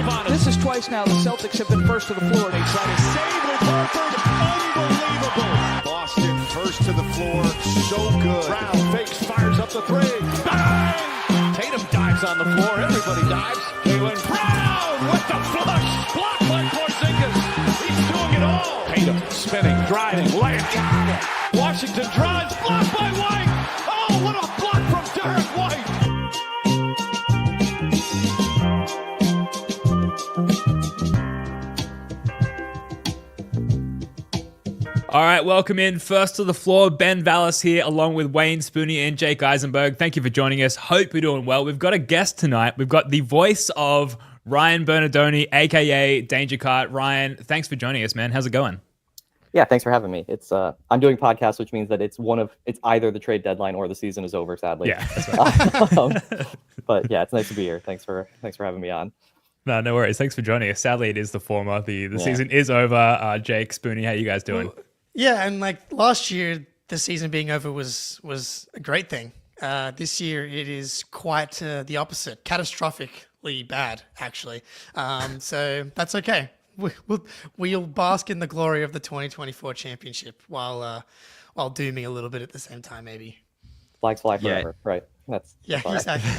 on him. This is twice now the Celtics have been first to the floor. They try to save with Horford. Unbelievable. Boston first to the floor. So good. Brown fakes, fires up the three. Bang! Tatum dives on the floor. Everybody dives. Jaylen Brown with the flush. Blocked by Porzingis. He's doing it all. Tatum spinning, driving, layup. Got it. Washington drives. Blocked by White. Oh, what a block from Derek White. All right, welcome in. First to the floor, Ben Vallis here, along with Wayne Spooney and Jake Eisenberg. Thank you for joining us. Hope you're doing well. We've got a guest tonight. We've got the voice of Ryan Bernardoni, a.k.a. Dangercart. Ryan, thanks for joining us, man. How's it going? Yeah, thanks for having me. It's I'm doing podcasts, which means that it's either the trade deadline or the season is over, sadly. Yeah, that's right. But yeah, it's nice to be here. Thanks for having me on. No worries. Thanks for joining us. Sadly, it is the former. The season is over. Jake, Spooney, how you guys doing? Yeah, and like last year, the season being over was a great thing. This year, it is quite the opposite, catastrophically bad, actually. So that's okay. We'll bask in the glory of the 2024 championship while dooming a little bit at the same time, maybe. Flags fly forever, right? That's exactly.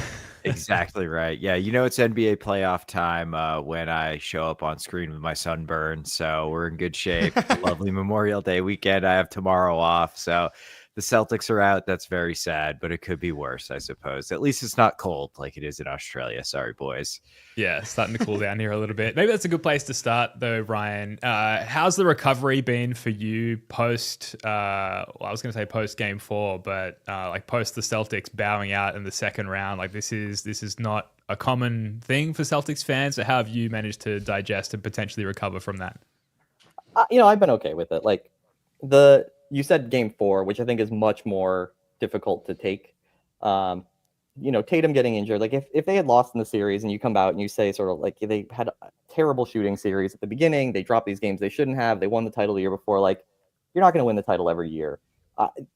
Exactly right. Yeah, it's NBA playoff time when I show up on screen with my sunburn, so we're in good shape. Lovely Memorial Day weekend. I have tomorrow off, so the Celtics are out. That's very sad, but it could be worse, I suppose. At least it's not cold like it is in Australia. Sorry, boys. Yeah, starting to cool down here a little bit. Maybe that's a good place to start, though, Ryan. How's the recovery been for you post, I was going to say post game 4, but like post the Celtics bowing out in the second round? Like this is not a common thing for Celtics fans. So how have you managed to digest and potentially recover from that? I've been okay with it. Like you said game 4, which I think is much more difficult to take. Tatum getting injured, like if they had lost in the series and you come out and you say sort of like they had a terrible shooting series at the beginning, they dropped these games they shouldn't have, they won the title the year before, like you're not going to win the title every year.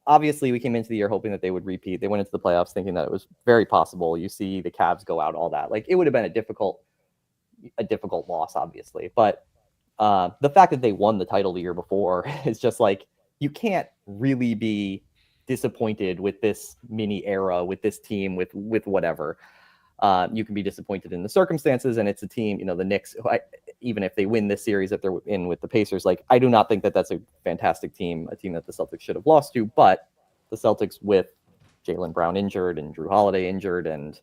Obviously, we came into the year hoping that they would repeat. They went into the playoffs thinking that it was very possible. You see the Cavs go out, all that. Like it would have been a difficult loss, obviously. But the fact that they won the title the year before is just like, you can't really be disappointed with this mini era, with this team, with whatever. You can be disappointed in the circumstances, and it's a team, the Knicks, even if they win this series, if they're in with the Pacers, like I do not think that that's a fantastic team, a team that the Celtics should have lost to, but the Celtics with Jaylen Brown injured and Drew Holiday injured and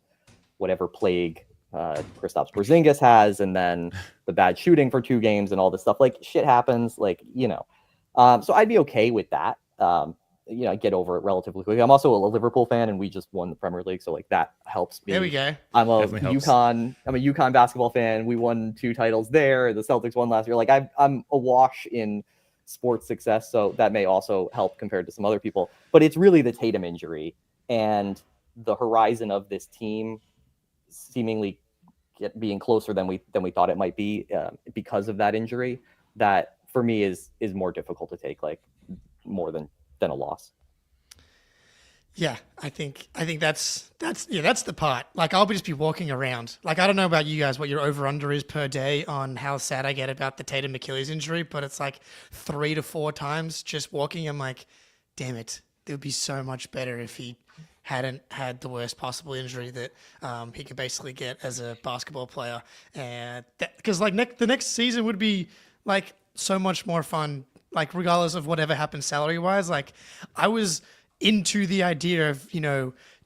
whatever plague Kristaps Porzingis has, and then the bad shooting for 2 games and all this stuff, like shit happens, like, so I'd be okay with that. Get over it relatively quickly. I'm also a Liverpool fan, and we just won the Premier League, so like that helps me. There we go. I'm a UConn basketball fan. We won 2 titles there. The Celtics won last year. Like I'm awash in sports success, so that may also help compared to some other people. But it's really the Tatum injury and the horizon of this team seemingly being closer than we thought it might be because of that injury. That for me is more difficult to take, like more than a loss. Yeah, I think that's the part. Like I'll just be walking around. Like I don't know about you guys what your over under is per day on how sad I get about the Tatum Achilles injury, but it's like 3 to 4 times just walking. I'm like, damn it, it would be so much better if he hadn't had the worst possible injury that he could basically get as a basketball player, and because the next season would be like so much more fun. Like regardless of whatever happens salary wise, like I was into the idea of,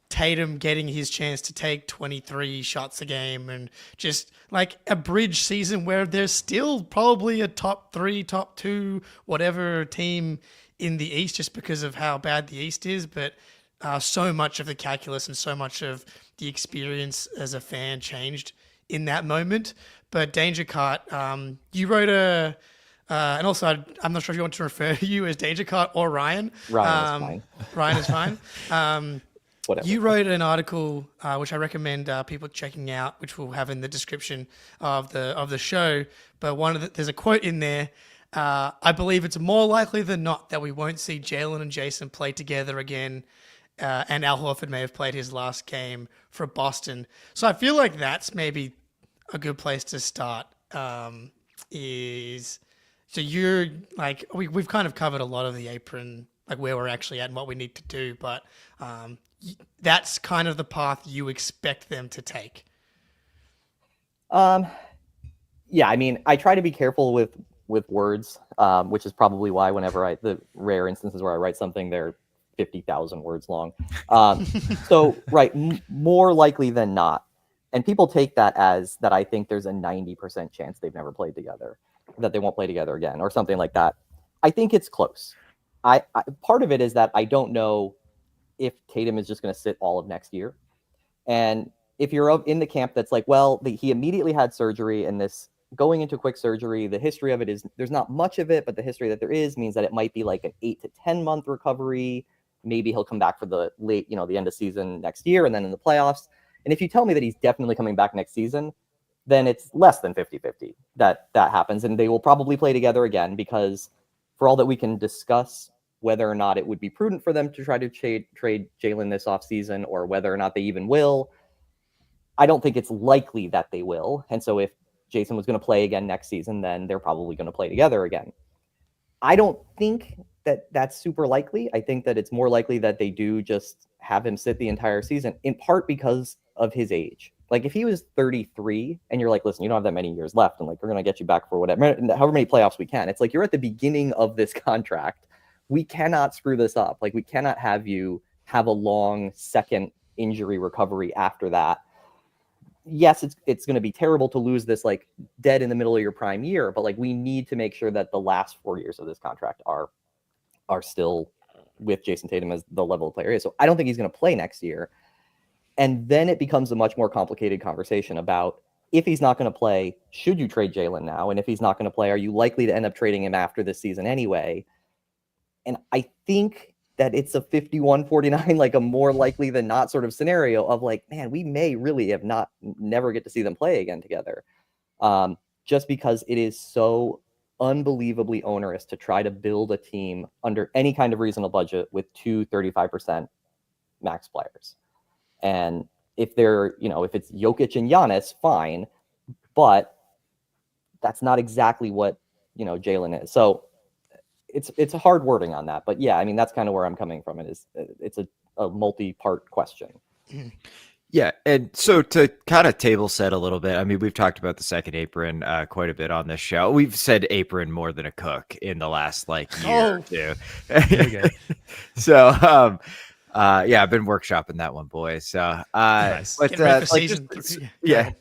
Tatum getting his chance to take 23 shots a game and just like a bridge season where there's still probably a top 3, top 2, whatever team in the East just because of how bad the East is. But so much of the calculus and so much of the experience as a fan changed in that moment. But Dangercart, you wrote and also, I'm not sure if you want to refer to you as Dangercart or Ryan. Ryan is fine. Ryan is fine. Whatever. You wrote an article, which I recommend people checking out, which we'll have in the description of the show. But there's a quote in there. I believe it's more likely than not that we won't see Jaylen and Jason play together again. And Al Horford may have played his last game for Boston. So I feel like that's maybe a good place to start is so you're like we've kind of covered a lot of the apron, like where we're actually at and what we need to do, but that's kind of the path you expect them to take. Yeah, I mean, I try to be careful with words, which is probably why whenever the rare instances where I write something, they're 50,000 words long. So right, more likely than not, and people take that as that I think there's a 90% chance they've never played together, that they won't play together again, or something like that. I think it's close. I part of it is that I don't know if Tatum is just going to sit all of next year, and if you're in the camp that's like, well, he immediately had surgery, and this going into quick surgery, the history of it is there's not much of it, but the history that there is means that it might be like an 8 to 10 month recovery. Maybe he'll come back for the late, the end of season next year and then in the playoffs. And if you tell me that he's definitely coming back next season, then it's less than 50-50 that happens. And they will probably play together again, because for all that we can discuss whether or not it would be prudent for them to try to trade Jalen this offseason, or whether or not they even will, I don't think it's likely that they will. And so if Jason was going to play again next season, then they're probably going to play together again. I don't think that that's super likely. I think that it's more likely that they do just have him sit the entire season, in part because of his age. Like if he was 33 and you're like, listen, you don't have that many years left, and like we're going to get you back for whatever, however many playoffs we can. It's like you're at the beginning of this contract. We cannot screw this up. Like we cannot have you have a long second injury recovery after that. Yes, it's going to be terrible to lose this like dead in the middle of your prime year, but like we need to make sure that the last 4 years of this contract are still with Jason Tatum as the level of player he is. So I don't think he's going to play next year. And then it becomes a much more complicated conversation about, if he's not going to play, should you trade Jalen now? And if he's not going to play, are you likely to end up trading him after this season anyway? And I think that it's a 51-49, like a more likely than not sort of scenario of like, man, we may really have never get to see them play again together. Just because it is so unbelievably onerous to try to build a team under any kind of reasonable budget with 35% max players. And if they're, if it's Jokic and Giannis, fine, but that's not exactly what, Jalen is. So it's a hard wording on that, but yeah, I mean, that's kind of where I'm coming from. It's a multi-part question. Yeah, and so to kind of table set a little bit, I mean, we've talked about the second apron quite a bit on this show. We've said apron more than a cook in the last year or two. So, yeah, I've been workshopping that one, boys. So, nice. But yeah.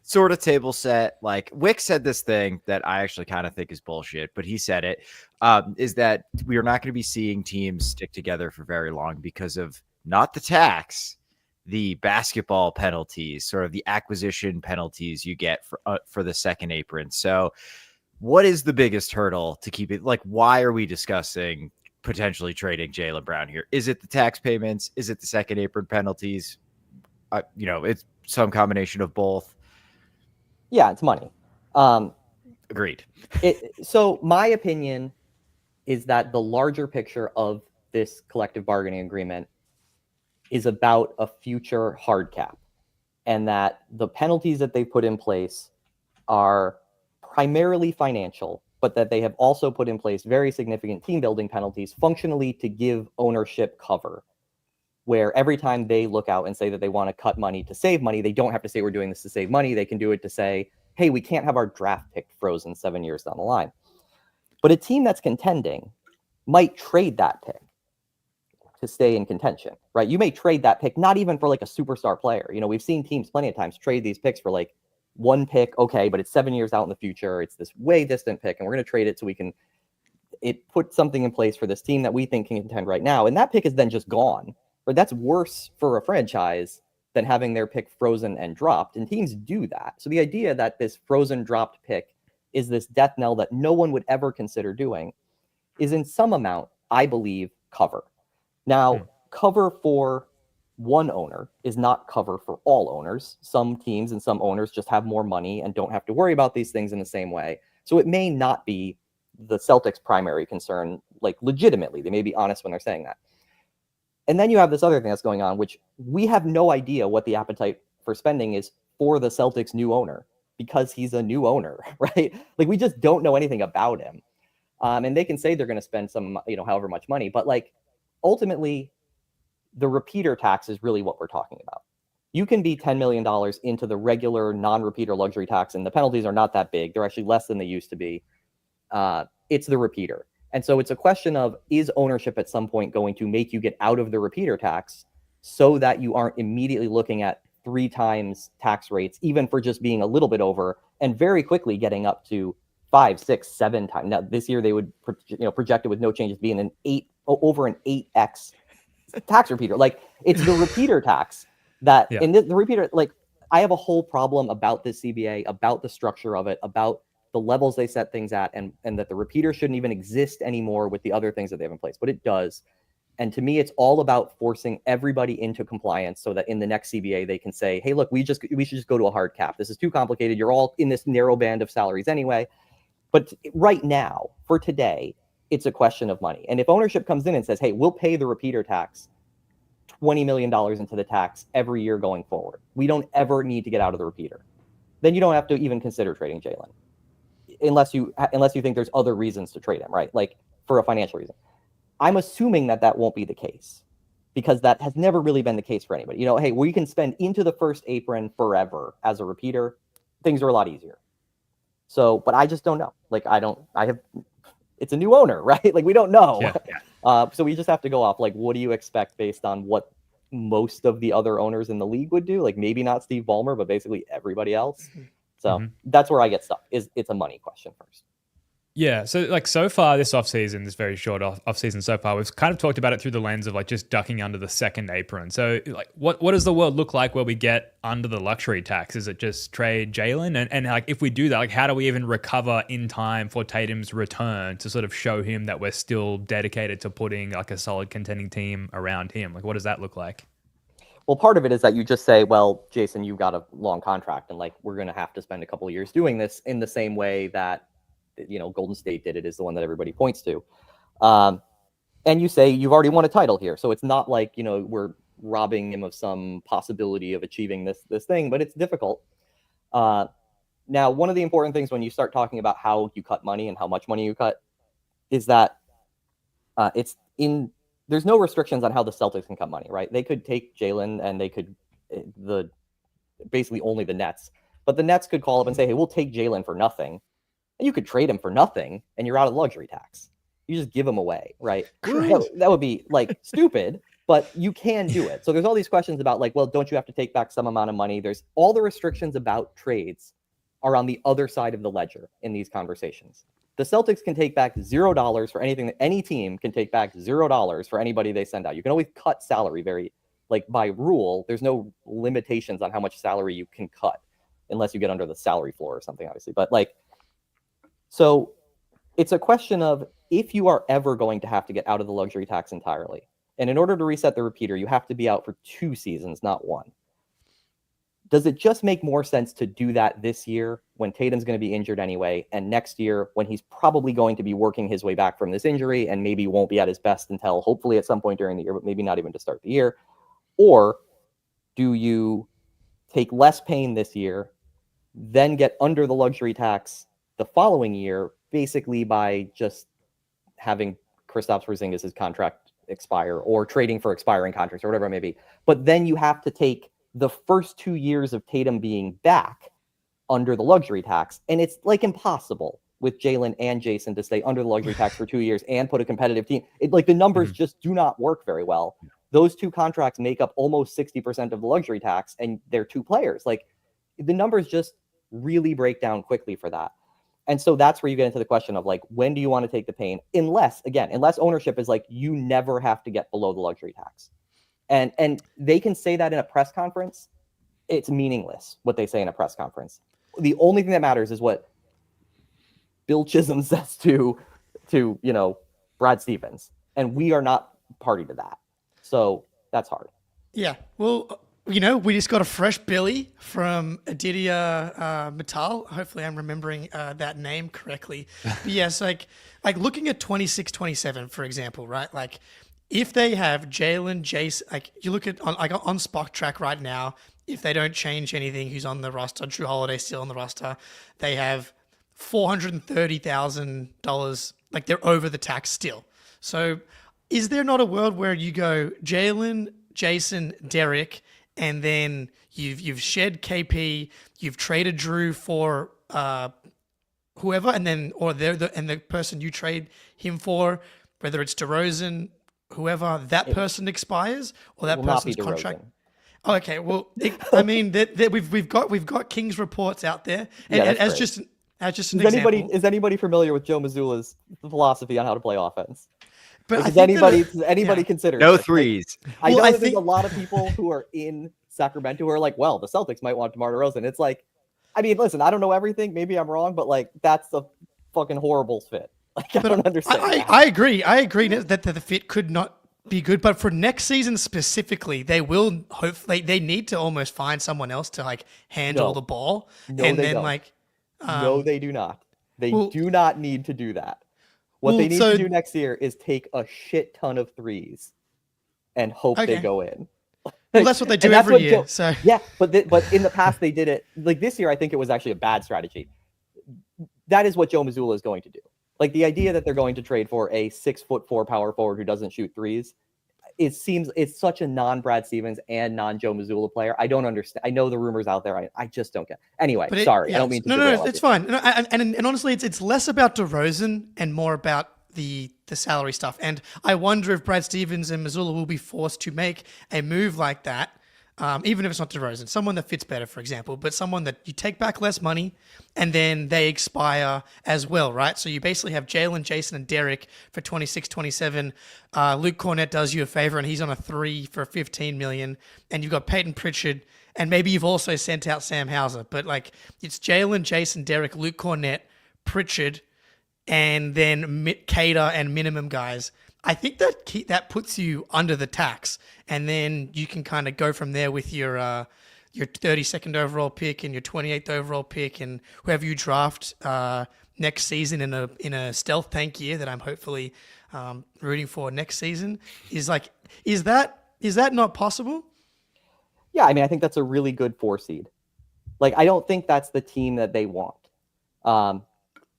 Sort of table set, like Wick said this thing that I actually kind of think is bullshit, but he said it, is that we are not going to be seeing teams stick together for very long because of not the tax, the basketball penalties, sort of the acquisition penalties you get for the second apron. So what is the biggest hurdle to keep it? Like, why are we discussing potentially trading Jaylen Brown here? Is it the tax payments? Is it the second apron penalties? It's some combination of both. Yeah, it's money. Agreed. So my opinion is that the larger picture of this collective bargaining agreement is about a future hard cap, and that the penalties that they put in place are primarily financial, but that they have also put in place very significant team building penalties functionally to give ownership cover, where every time they look out and say that they want to cut money to save money, they don't have to say we're doing this to save money. They can do it to say, hey, we can't have our draft pick frozen 7 years down the line. But a team that's contending might trade that pick to stay in contention, right? You may trade that pick, not even for like a superstar player. We've seen teams plenty of times trade these picks for like one pick, okay, but it's 7 years out in the future. It's this way distant pick, and we're going to trade it so we can put something in place for this team that we think can contend right now. And that pick is then just gone. But that's worse for a franchise than having their pick frozen and dropped. And teams do that. So the idea that this frozen dropped pick is this death knell that no one would ever consider doing is in some amount, I believe, cover. Now, cover for one owner is not cover for all owners. Some teams and some owners just have more money and don't have to worry about these things in the same way. So it may not be the Celtics' primary concern, like legitimately. They may be honest when they're saying that. And then you have this other thing that's going on, which we have no idea what the appetite for spending is for the Celtics' new owner. because he's a new owner, right? Like we just don't know anything about him. And they can say they're going to spend some, however much money, but like ultimately the repeater tax is really what we're talking about. You can be $10 million into the regular non-repeater luxury tax, and the penalties are not that big. They're actually less than they used to be. It's the repeater. And so it's a question of, is ownership at some point going to make you get out of the repeater tax so that you aren't immediately looking at 3 times tax rates, even for just being a little bit over, and very quickly getting up to 5, 6, 7 times. Now, this year they would project it with no changes being over an 8x tax repeater. Like it's the repeater tax that in the repeater, like I have a whole problem about this CBA, about the structure of it, about the levels they set things at, and that the repeater shouldn't even exist anymore with the other things that they have in place, but it does. And to me, it's all about forcing everybody into compliance so that in the next CBA, they can say, hey, look, we should just go to a hard cap. This is too complicated. You're all in this narrow band of salaries anyway. But right now, for today, it's a question of money. And if ownership comes in and says, hey, we'll pay the repeater tax, $20 million into the tax every year going forward, we don't ever need to get out of the repeater, then you don't have to even consider trading Jalen. Unless you think there's other reasons to trade him, right? Like for a financial reason. I'm assuming that won't be the case because that has never really been the case for anybody. Hey, we can spend into the first apron forever as a repeater. Things are a lot easier. So, but I just don't know. Like it's a new owner, right? Like we don't know. Yeah. So we just have to go off like, what do you expect based on what most of the other owners in the league would do? Like maybe not Steve Ballmer, but basically everybody else. So that's where I get stuck. It's a money question first. Yeah, so like so far this offseason, this very short offseason so far, we've kind of talked about it through the lens of like just ducking under the second apron. So like what does the world look like where we get under the luxury tax? Is it just trade Jalen? And like if we do that, like how do we even recover in time for Tatum's return to sort of show him that we're still dedicated to putting like a solid contending team around him? Like what does that look like? Well, part of it is that you just say, well, Jason, you've got a long contract and like we're going to have to spend a couple of years doing this in the same way that Golden State did it, is the one that everybody points to. And you say you've already won a title here. So it's not like, we're robbing him of some possibility of achieving this thing, but it's difficult. Now, one of the important things when you start talking about how you cut money and how much money you cut is that there's no restrictions on how the Celtics can cut money, right? They could take Jalen and they could basically only the Nets, but the Nets could call up and say, hey, we'll take Jalen for nothing. And you could trade him for nothing and you're out of luxury tax. You just give him away, right? That would be like stupid, but you can do it. So there's all these questions about like, well, don't you have to take back some amount of money? There's all the restrictions about trades are on the other side of the ledger in these conversations. The Celtics can take back $0 for anything. That any team can take back $0 for anybody they send out. You can always cut salary by rule. There's no limitations on how much salary you can cut unless you get under the salary floor or something, obviously. But so it's a question of if you are ever going to have to get out of the luxury tax entirely. And in order to reset the repeater, you have to be out for 2 seasons, not 1. Does it just make more sense to do that this year when Tatum's going to be injured anyway, and next year when he's probably going to be working his way back from this injury and maybe won't be at his best until hopefully at some point during the year, but maybe not even to start the year? Or do you take less pain this year, then get under the luxury tax the following year, basically by just having Kristaps Porzingis' contract expire or trading for expiring contracts or whatever it may be? But then you have to take the first 2 years of Tatum being back under the luxury tax. And it's like impossible with Jalen and Jason to stay under the luxury tax for 2 years and put a competitive team. The numbers just do not work very well. Those 2 contracts make up almost 60% of the luxury tax, and they're 2 players. Like the numbers just really break down quickly for that. And so that's where you get into the question of like, when do you want to take the pain? Unless ownership is like, you never have to get below the luxury tax. And they can say that in a press conference. It's meaningless what they say in a press conference. The only thing that matters is what Bill Chisholm says to Brad Stevens. And we are not party to that. So that's hard. Yeah. Well, we just got a fresh Billy from Aditya Mittal. Hopefully I'm remembering that name correctly. But yes, like looking at 26-27, for example, right? Like if they have Jalen, Jason, like you look at on Spock Track right now, if they don't change anything, who's on the roster. Drew Holiday still on the roster. They have $430,000. Like they're over the tax still. So is there not a world where you go Jalen, Jason, Derek, and then you've shed KP, you've traded Drew for whoever, and then the person you trade him for, whether it's DeRozan, whoever, that person expires or that person's contract. Okay, well, we've got King's reports out there, and as just an example. Is anybody familiar with Joe Mazzulla's philosophy on how to play offense? But does anybody consider no this? threes? I know there's a lot of people who are in Sacramento who are like, well, the Celtics might want DeMar DeRozan. It's like, I mean, listen, I don't know everything. Maybe I'm wrong, but like that's a fucking horrible fit. Like I don't understand. I agree that the fit could not be good, but for next season specifically, they will hopefully they need to almost find someone else to like handle the ball. No, they do not. They do not need to do that. What they need to do next year is take a shit ton of threes and hope they go in. Well, that's what they do every year. Yeah, but in the past they did it. Like this year, I think it was actually a bad strategy. That is what Joe Mazzulla is going to do. Like the idea that they're going to trade for a 6'4" power forward who doesn't shoot threes, it's such a non-Brad Stevens and non-Joe Mazzulla player. I don't understand. I know the rumors out there. I just don't get. Anyway, sorry, I don't mean to. No, it's fine. No, and honestly, it's less about DeRozan and more about the salary stuff. And I wonder if Brad Stevens and Mazzulla will be forced to make a move like that, even if it's not DeRozan, someone that fits better, for example, but someone that you take back less money and then they expire as well, right? So you basically have Jalen, Jason, and Derek for 26, 27. Luke Cornett does you a favor and he's on a 3 for $15 million. And you've got Peyton Pritchard, and maybe you've also sent out Sam Hauser, but like it's Jalen, Jason, Derek, Luke Cornett, Pritchard, and then Cater and minimum guys. I think that puts you under the tax, and then you can kind of go from there with your 32nd overall pick and your 28th overall pick and whoever you draft next season in a stealth tank year that I'm hopefully rooting for next season. Is that not possible? Yeah, I mean, I think that's a really good 4 seed. Like, I don't think that's the team that they want.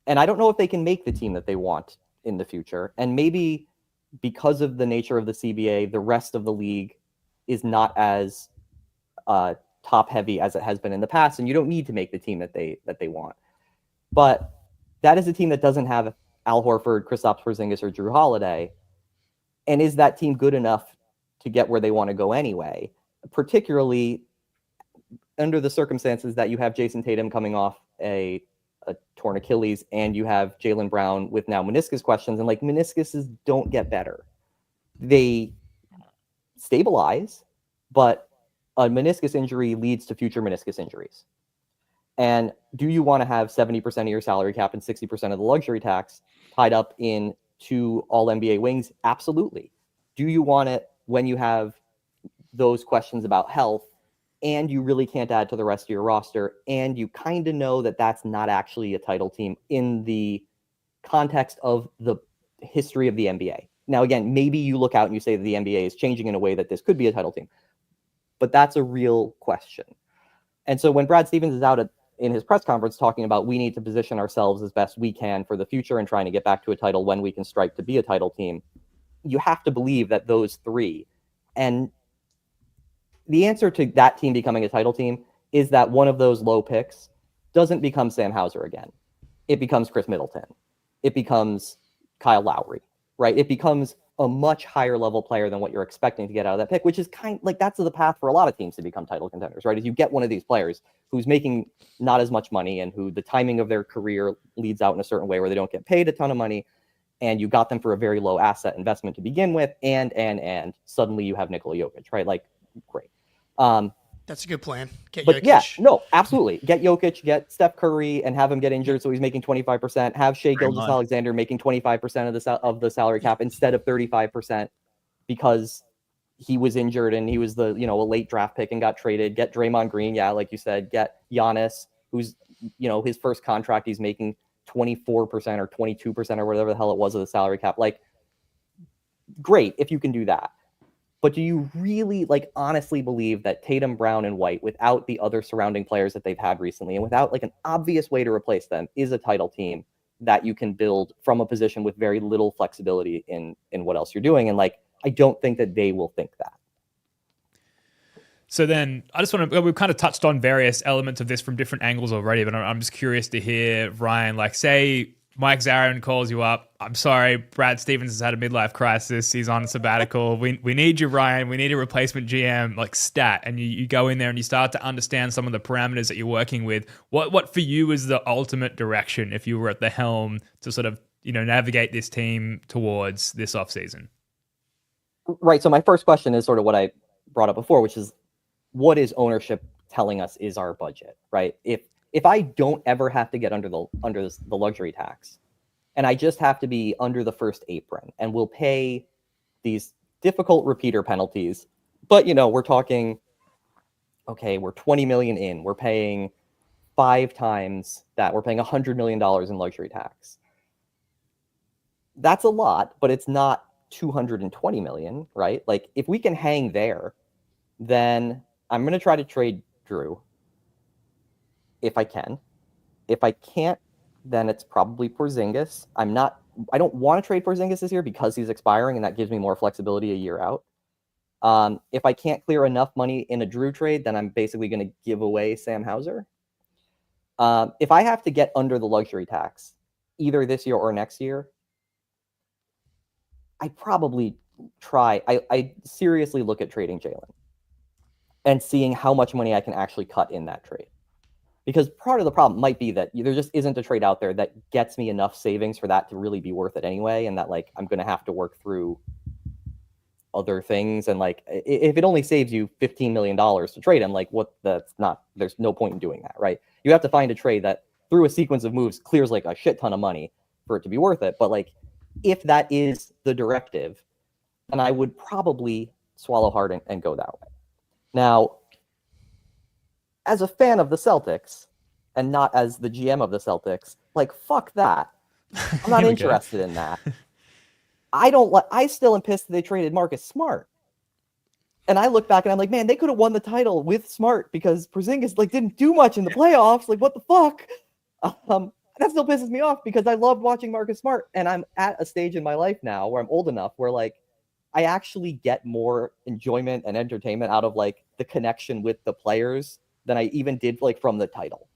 And I don't know if they can make the team that they want in the future. And maybe because of the nature of the CBA, the rest of the league is not as top heavy as it has been in the past. And you don't need to make the team that they want. But that is a team that doesn't have Al Horford, Kristaps Porzingis, or Drew Holiday. And is that team good enough to get where they want to go anyway? Particularly under the circumstances that you have Jason Tatum coming off a torn Achilles, and you have Jaylen Brown with now meniscus questions, and like meniscuses don't get better. They stabilize, but a meniscus injury leads to future meniscus injuries. And do you want to have 70% of your salary cap and 60% of the luxury tax tied up in 2 all-NBA wings? Absolutely. Do you want it when you have those questions about health and you really can't add to the rest of your roster, and you kind of know that that's not actually a title team in the context of the history of the NBA? Now, again, maybe you look out and you say that the NBA is changing in a way that this could be a title team, but that's a real question. And so when Brad Stevens is out in his press conference talking about we need to position ourselves as best we can for the future and trying to get back to a title when we can strike to be a title team, you have to believe that those 3, and the answer to that team becoming a title team is that one of those low picks doesn't become Sam Hauser again. It becomes Chris Middleton. It becomes Kyle Lowry, right? It becomes a much higher level player than what you're expecting to get out of that pick, which is kind of like that's the path for a lot of teams to become title contenders, right? If you get one of these players who's making not as much money and who the timing of their career leads out in a certain way where they don't get paid a ton of money, and you got them for a very low asset investment to begin with, and suddenly you have Nikola Jokic, right? Like, great. That's a good plan. Get but Jokic. Yeah, no, absolutely. Get Jokic, get Steph Curry, and have him get injured so he's making 25%. Have Shai Gilgeous-Alexander making 25% of the salary cap instead of 35% because he was injured and he was a late draft pick and got traded. Get Draymond Green, yeah, like you said. Get Giannis, who's his first contract he's making 24% or 22% or whatever the hell it was of the salary cap. Like, great if you can do that. But do you really like honestly believe that Tatum, Brown, and White, without the other surrounding players that they've had recently, and without like an obvious way to replace them, is a title team that you can build from a position with very little flexibility in what else you're doing? And like, I don't think that they will think that. So then I just want to, we've kind of touched on various elements of this from different angles already, but I'm just curious to hear, Ryan, like say Mike Zarin calls you up. I'm sorry, Brad Stevens has had a midlife crisis. He's on sabbatical. We need you, Ryan. We need a replacement GM, like stat. And you go in there and you start to understand some of the parameters that you're working with. What for you is the ultimate direction if you were at the helm to sort of, navigate this team towards this offseason? Right. So my first question is sort of what I brought up before, which is, what is ownership telling us is our budget, right? If I don't ever have to get under the luxury tax, and I just have to be under the first apron, and we'll pay these difficult repeater penalties, but we're talking, okay, we're 20 million in, we're paying 5 times that, we're paying $100 million in luxury tax. That's a lot, but it's not 220 million, right? Like if we can hang there, then I'm going to try to trade Drew if I can. If I can't, then it's probably Porzingis. I don't want to trade Porzingis this year because he's expiring, and that gives me more flexibility a year out. If I can't clear enough money in a Drew trade, then I'm basically going to give away Sam Hauser. If I have to get under the luxury tax, either this year or next year, I probably try. I seriously look at trading Jalen and seeing how much money I can actually cut in that trade. Because part of the problem might be that there just isn't a trade out there that gets me enough savings for that to really be worth it anyway, and that like I'm going to have to work through other things. And like if it only saves you $15 million to trade him, like there's no point in doing that, right? You have to find a trade that through a sequence of moves clears like a shit ton of money for it to be worth it. But like if that is the directive, then I would probably swallow hard and go that way. Now, as a fan of the Celtics, and not as the GM of the Celtics, like, fuck that. I'm not interested in that. I still am pissed that they traded Marcus Smart. And I look back and I'm like, man, they could have won the title with Smart because Porzingis like didn't do much in the playoffs. Like, what the fuck? That still pisses me off because I loved watching Marcus Smart. And I'm at a stage in my life now where I'm old enough where like I actually get more enjoyment and entertainment out of like the connection with the players than I even did like from the title.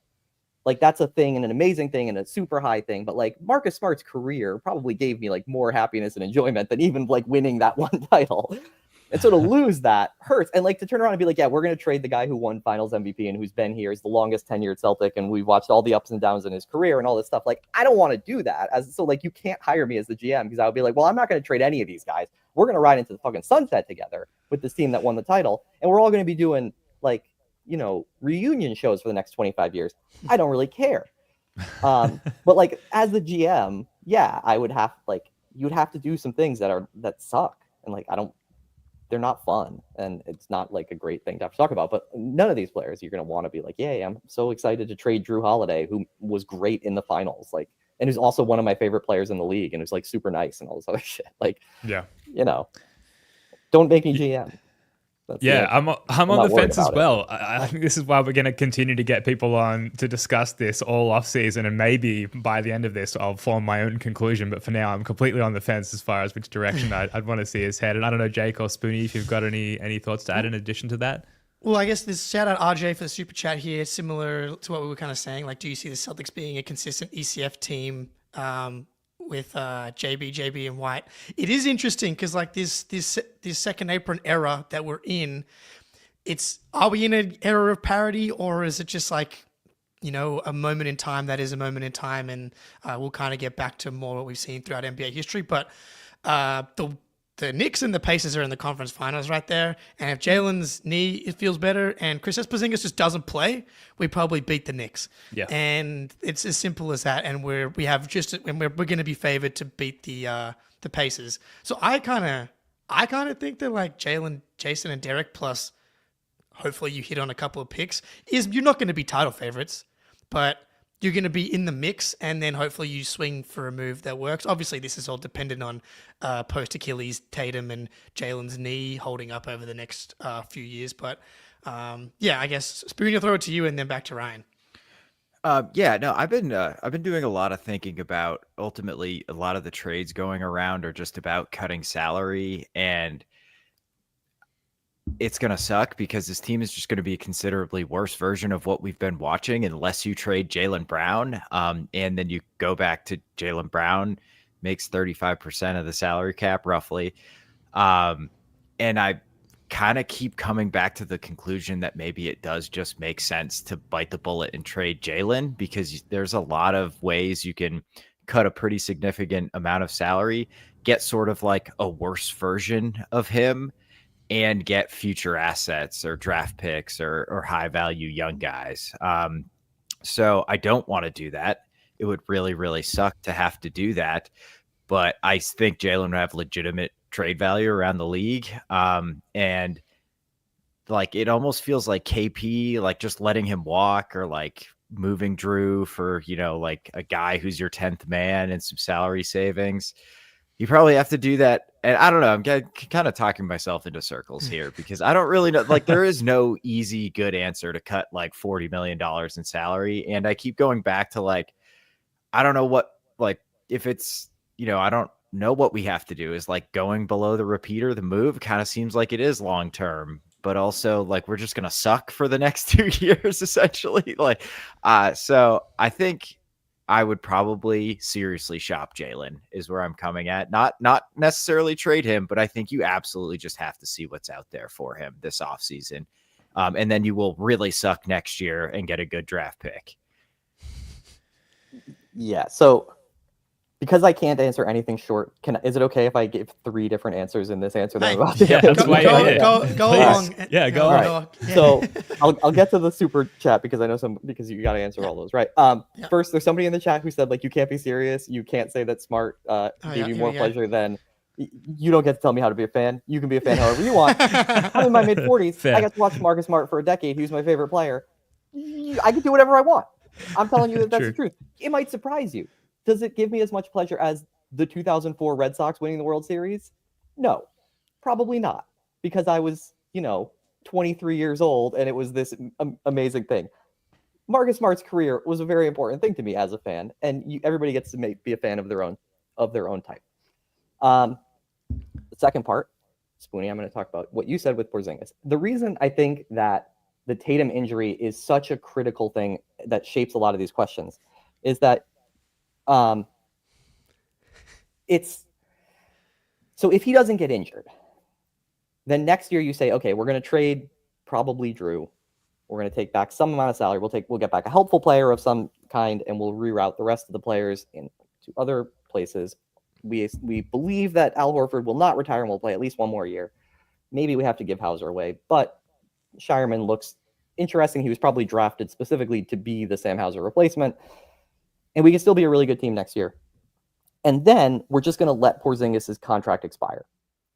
Like that's a thing and an amazing thing and a super high thing. But like Marcus Smart's career probably gave me like more happiness and enjoyment than even like winning that one title. And so to lose that hurts. And like to turn around and be like, yeah, we're going to trade the guy who won finals MVP and who's been here, is the longest tenured Celtic. And we've watched all the ups and downs in his career and all this stuff. Like, I don't want to do that. So like, you can't hire me as the GM because I would be like, well, I'm not going to trade any of these guys. We're going to ride into the fucking sunset together with this team that won the title. And we're all going to be doing like, reunion shows for the next 25 years. I don't really care. But like as the GM, yeah, I would have you'd have to do some things that suck. And like, they're not fun, and it's not like a great thing to have to talk about. But none of these players you're going to want to be like, yeah, I'm so excited to trade Drew Holiday, who was great in the finals, like, and who's also one of my favorite players in the league, and who's like super nice and all this other shit. Like, yeah, don't make me GM. I'm on the fence as well. I think this is why we're going to continue to get people on to discuss this all off season, and maybe by the end of this, I'll form my own conclusion. But for now, I'm completely on the fence as far as which direction I'd want to see his head. And I don't know, Jake or Spoonie, if you've got any thoughts to add in addition to that. Well, I guess this shout out RJ for the super chat here, similar to what we were kind of saying. Like, do you see the Celtics being a consistent ECF team with JB, and White? It is interesting because like this second apron era that we're in, are we in an era of parity, or is it just like, a moment in time that is a moment in time, and we'll kind of get back to more what we've seen throughout NBA history. But the Knicks and the Pacers are in the conference finals right there. And if Jalen's knee feels better and Kristaps Porzingis just doesn't play, we probably beat the Knicks. Yeah. And it's as simple as that. And we're going to be favored to beat the Pacers. So I kind of think that like Jalen, Jason, and Derek, plus hopefully you hit on a couple of picks, you're not going to be title favorites. But you're going to be in the mix, and then hopefully you swing for a move that works. Obviously, this is all dependent on post-Achilles Tatum and Jalen's knee holding up over the next few years. But I guess Spoon, you'll throw it to you, and then back to Ryan. I've been doing a lot of thinking about ultimately a lot of the trades going around are just about cutting salary, and it's going to suck because this team is just going to be a considerably worse version of what we've been watching unless you trade Jaylen Brown. And then you go back to Jaylen Brown makes 35% of the salary cap roughly. And I kind of keep coming back to the conclusion that maybe it does just make sense to bite the bullet and trade Jaylen, because there's a lot of ways you can cut a pretty significant amount of salary, get sort of like a worse version of him, and get future assets or draft picks or high value young guys. So I don't want to do that. It would really, really suck to have to do that. But I think Jaylen would have legitimate trade value around the league. And like, it almost feels like KP, like just letting him walk, or like moving Drew for, like a guy who's your 10th man and some salary savings. You probably have to do that. And I don't know, I'm kind of talking myself into circles here because I don't really know. Like, there is no easy, good answer to cut like $40 million in salary. And I keep going back to like, I don't know what, like, if it's, I don't know what we have to do. Is like going below the repeater, the move kind of seems like it is long term, but also like we're just going to suck for the next 2 years essentially. Like, so I think I would probably seriously shop Jaylen is where I'm coming at. Not necessarily trade him, but I think you absolutely just have to see what's out there for him this offseason. And then you will really suck next year and get a good draft pick. Yeah. So because I can't answer anything short, is it okay if I give 3 different answers in this answer that I'm about to yeah, give? that's why you're here. Go along. Yeah, go on. on. Yeah. So I'll get to the super chat because I know because you got to answer all those, right? First, there's somebody in the chat who said, like, you can't be serious. You can't say that Smart gave you more pleasure than you don't get to tell me how to be a fan. You can be a fan however you want. I'm in my mid 40s. I got to watch Marcus Smart for a decade. He was my favorite player. I can do whatever I want. I'm telling you that's the truth. It might surprise you. Does it give me as much pleasure as the 2004 Red Sox winning the World Series? No, probably not, because I was, 23 years old and it was this amazing thing. Marcus Smart's career was a very important thing to me as a fan, and everybody gets to be a fan of their own type. The second part, Spoonie, I'm going to talk about what you said with Porzingis. The reason I think that the Tatum injury is such a critical thing that shapes a lot of these questions is that it's so if he doesn't get injured, then next year you say, okay, we're going to trade probably Drew. We're going to take back some amount of salary. We'll get back a helpful player of some kind, and we'll reroute the rest of the players into other places. We believe that Al Horford will not retire and will play at least one more year. Maybe we have to give Hauser away, but Shireman looks interesting. He was probably drafted specifically to be the Sam Hauser replacement. And we can still be a really good team next year. And then we're just going to let Porzingis' contract expire.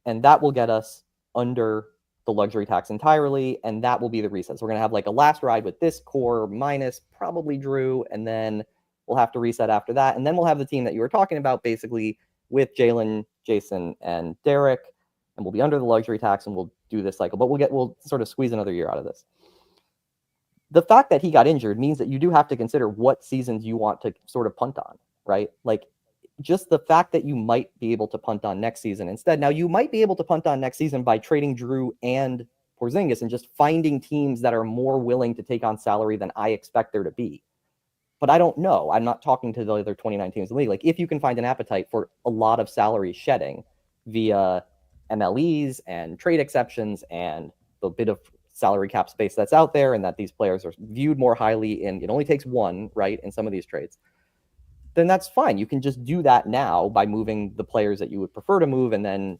And that will get us under the luxury tax entirely. And that will be the reset. So we're going to have like a last ride with this core minus probably Drew. And then we'll have to reset after that. And then we'll have the team that you were talking about basically with Jalen, Jason, and Derek. And we'll be under the luxury tax and we'll do this cycle. But we'll sort of squeeze another year out of this. The fact that he got injured means that you do have to consider what seasons you want to sort of punt on, right? Like, just the fact that you might be able to punt on next season instead. Now, you might be able to punt on next season by trading Drew and Porzingis and just finding teams that are more willing to take on salary than I expect there to be. But I don't know. I'm not talking to the other 29 teams in the league. Like, if you can find an appetite for a lot of salary shedding via MLEs and trade exceptions and the bit of salary cap space that's out there, and that these players are viewed more highly in, it only takes one, right, in some of these trades, then that's fine. You can just do that now by moving the players that you would prefer to move and then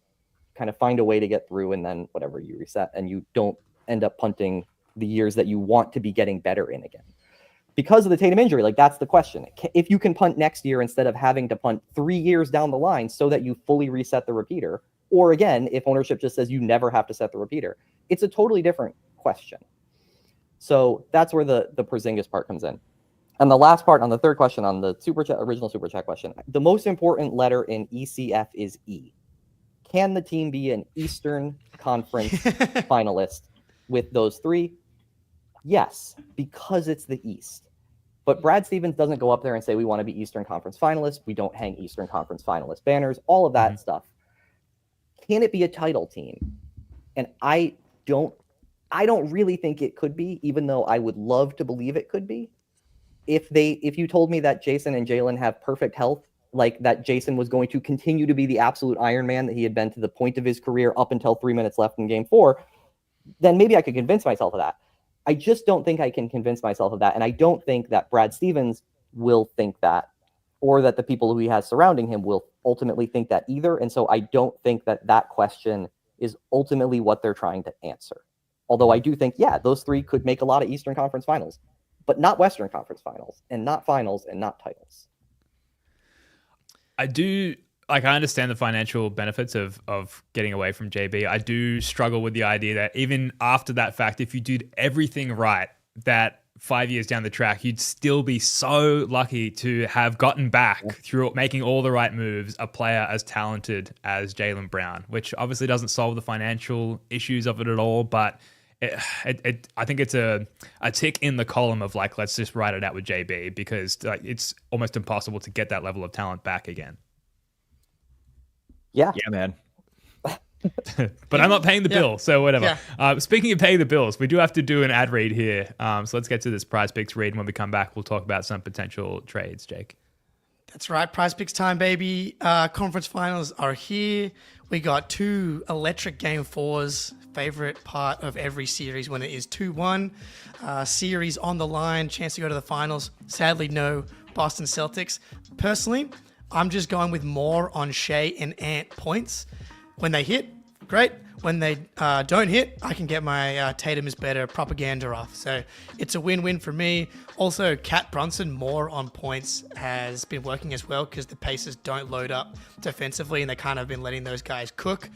kind of find a way to get through, and then whatever, you reset and you don't end up punting the years that you want to be getting better in again. Because of the Tatum injury, like, that's the question. If you can punt next year instead of having to punt 3 years down the line so that you fully reset the repeater, or again, if ownership just says you never have to set the repeater, it's a totally different question. So that's where the Porzingis part comes in. And the last part on the third question on the original super chat question, the most important letter in ECF is E. Can the team be an Eastern Conference finalist with those three? Yes, because it's the East. But Brad Stevens doesn't go up there and say, we want to be Eastern Conference finalists. We don't hang Eastern Conference finalist banners, all of that stuff. Can it be a title team? And I don't really think it could be, even though I would love to believe it could be. If you told me that Jason and Jalen have perfect health, like that Jason was going to continue to be the absolute Iron Man that he had been to the point of his career up until 3 minutes left in game 4, then maybe I could convince myself of that. I just don't think I can convince myself of that. And I don't think that Brad Stevens will think that, or that the people who he has surrounding him will ultimately think that either. And so I don't think that question is ultimately what they're trying to answer. Although I do think, yeah, those three could make a lot of Eastern Conference finals, but not Western Conference finals, and not finals, and not titles. I understand the financial benefits of getting away from JB. I do struggle with the idea that even after that fact, if you did everything right, that 5 years down the track, you'd still be so lucky to have gotten back through making all the right moves a player as talented as Jaylen Brown, which obviously doesn't solve the financial issues of it at all, but I think it's a tick in the column of like, let's just write it out with JB, because it's almost impossible to get that level of talent back again. Yeah, man. But I'm not paying the bill, so whatever. Yeah. Speaking of paying the bills, we do have to do an ad read here. So let's get to this Prize Picks read. And when we come back, we'll talk about some potential trades, Jake. That's right. Prize Picks time, baby. Conference finals are here. We got 2 electric game 4s. Favorite part of every series when it is 2-1. Series on the line. Chance to go to the finals. Sadly, no Boston Celtics. Personally, I'm just going with more on Shea and Ant points. When they hit, great. When they don't hit, I can get my Tatum is better propaganda off. So it's a win-win for me. Also, Cat Brunson more on points has been working as well because the Pacers don't load up defensively and they kind of been letting those guys cook.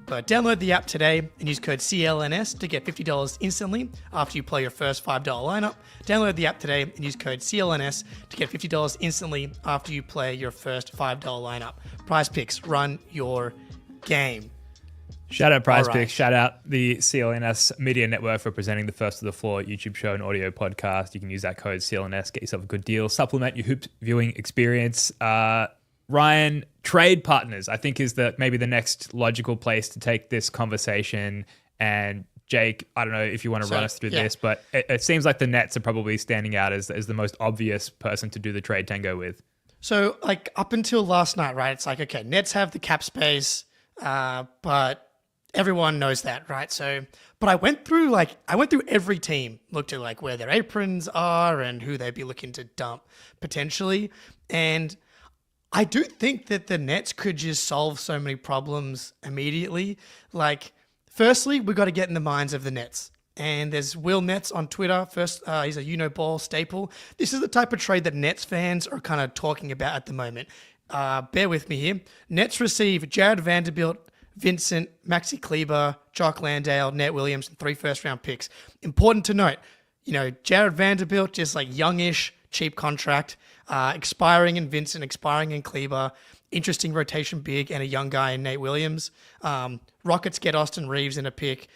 But download the app today and use code CLNS to get $50 instantly after you play your first $5 lineup. Download the app today and use code CLNS to get $50 instantly after you play your first $5 lineup. Prize Picks, run your game. Shout out Prize Picks. Shout out the CLNS Media Network for presenting the First to the Floor YouTube show and audio podcast. You can use that code CLNS, get yourself a good deal, supplement your hoop viewing experience. Ryan, trade partners, I think is maybe the next logical place to take this conversation. And Jake, I don't know if you want to run us through this, but it seems like the Nets are probably standing out as the most obvious person to do the trade tango with. So, like, up until last night, right, it's like, okay, Nets have the cap space, but everyone knows that, right? So, but I went through every team, looked at like where their aprons are and who they'd be looking to dump potentially. And I do think that the Nets could just solve so many problems immediately. Like, firstly, we got to get in the minds of the Nets. And there's Will Nets on Twitter. First, he's a ball staple. This is the type of trade that Nets fans are kind of talking about at the moment. Bear with me here. Nets receive Jared Vanderbilt, Vincent, Maxi Kleber, Jock Landale, Nate Williams, and 3 first-round picks. Important to note, Jared Vanderbilt, just like youngish, cheap contract, expiring in Vincent, expiring in Kleber, interesting rotation big, and a young guy in Nate Williams. Rockets get Austin Reeves in a pick,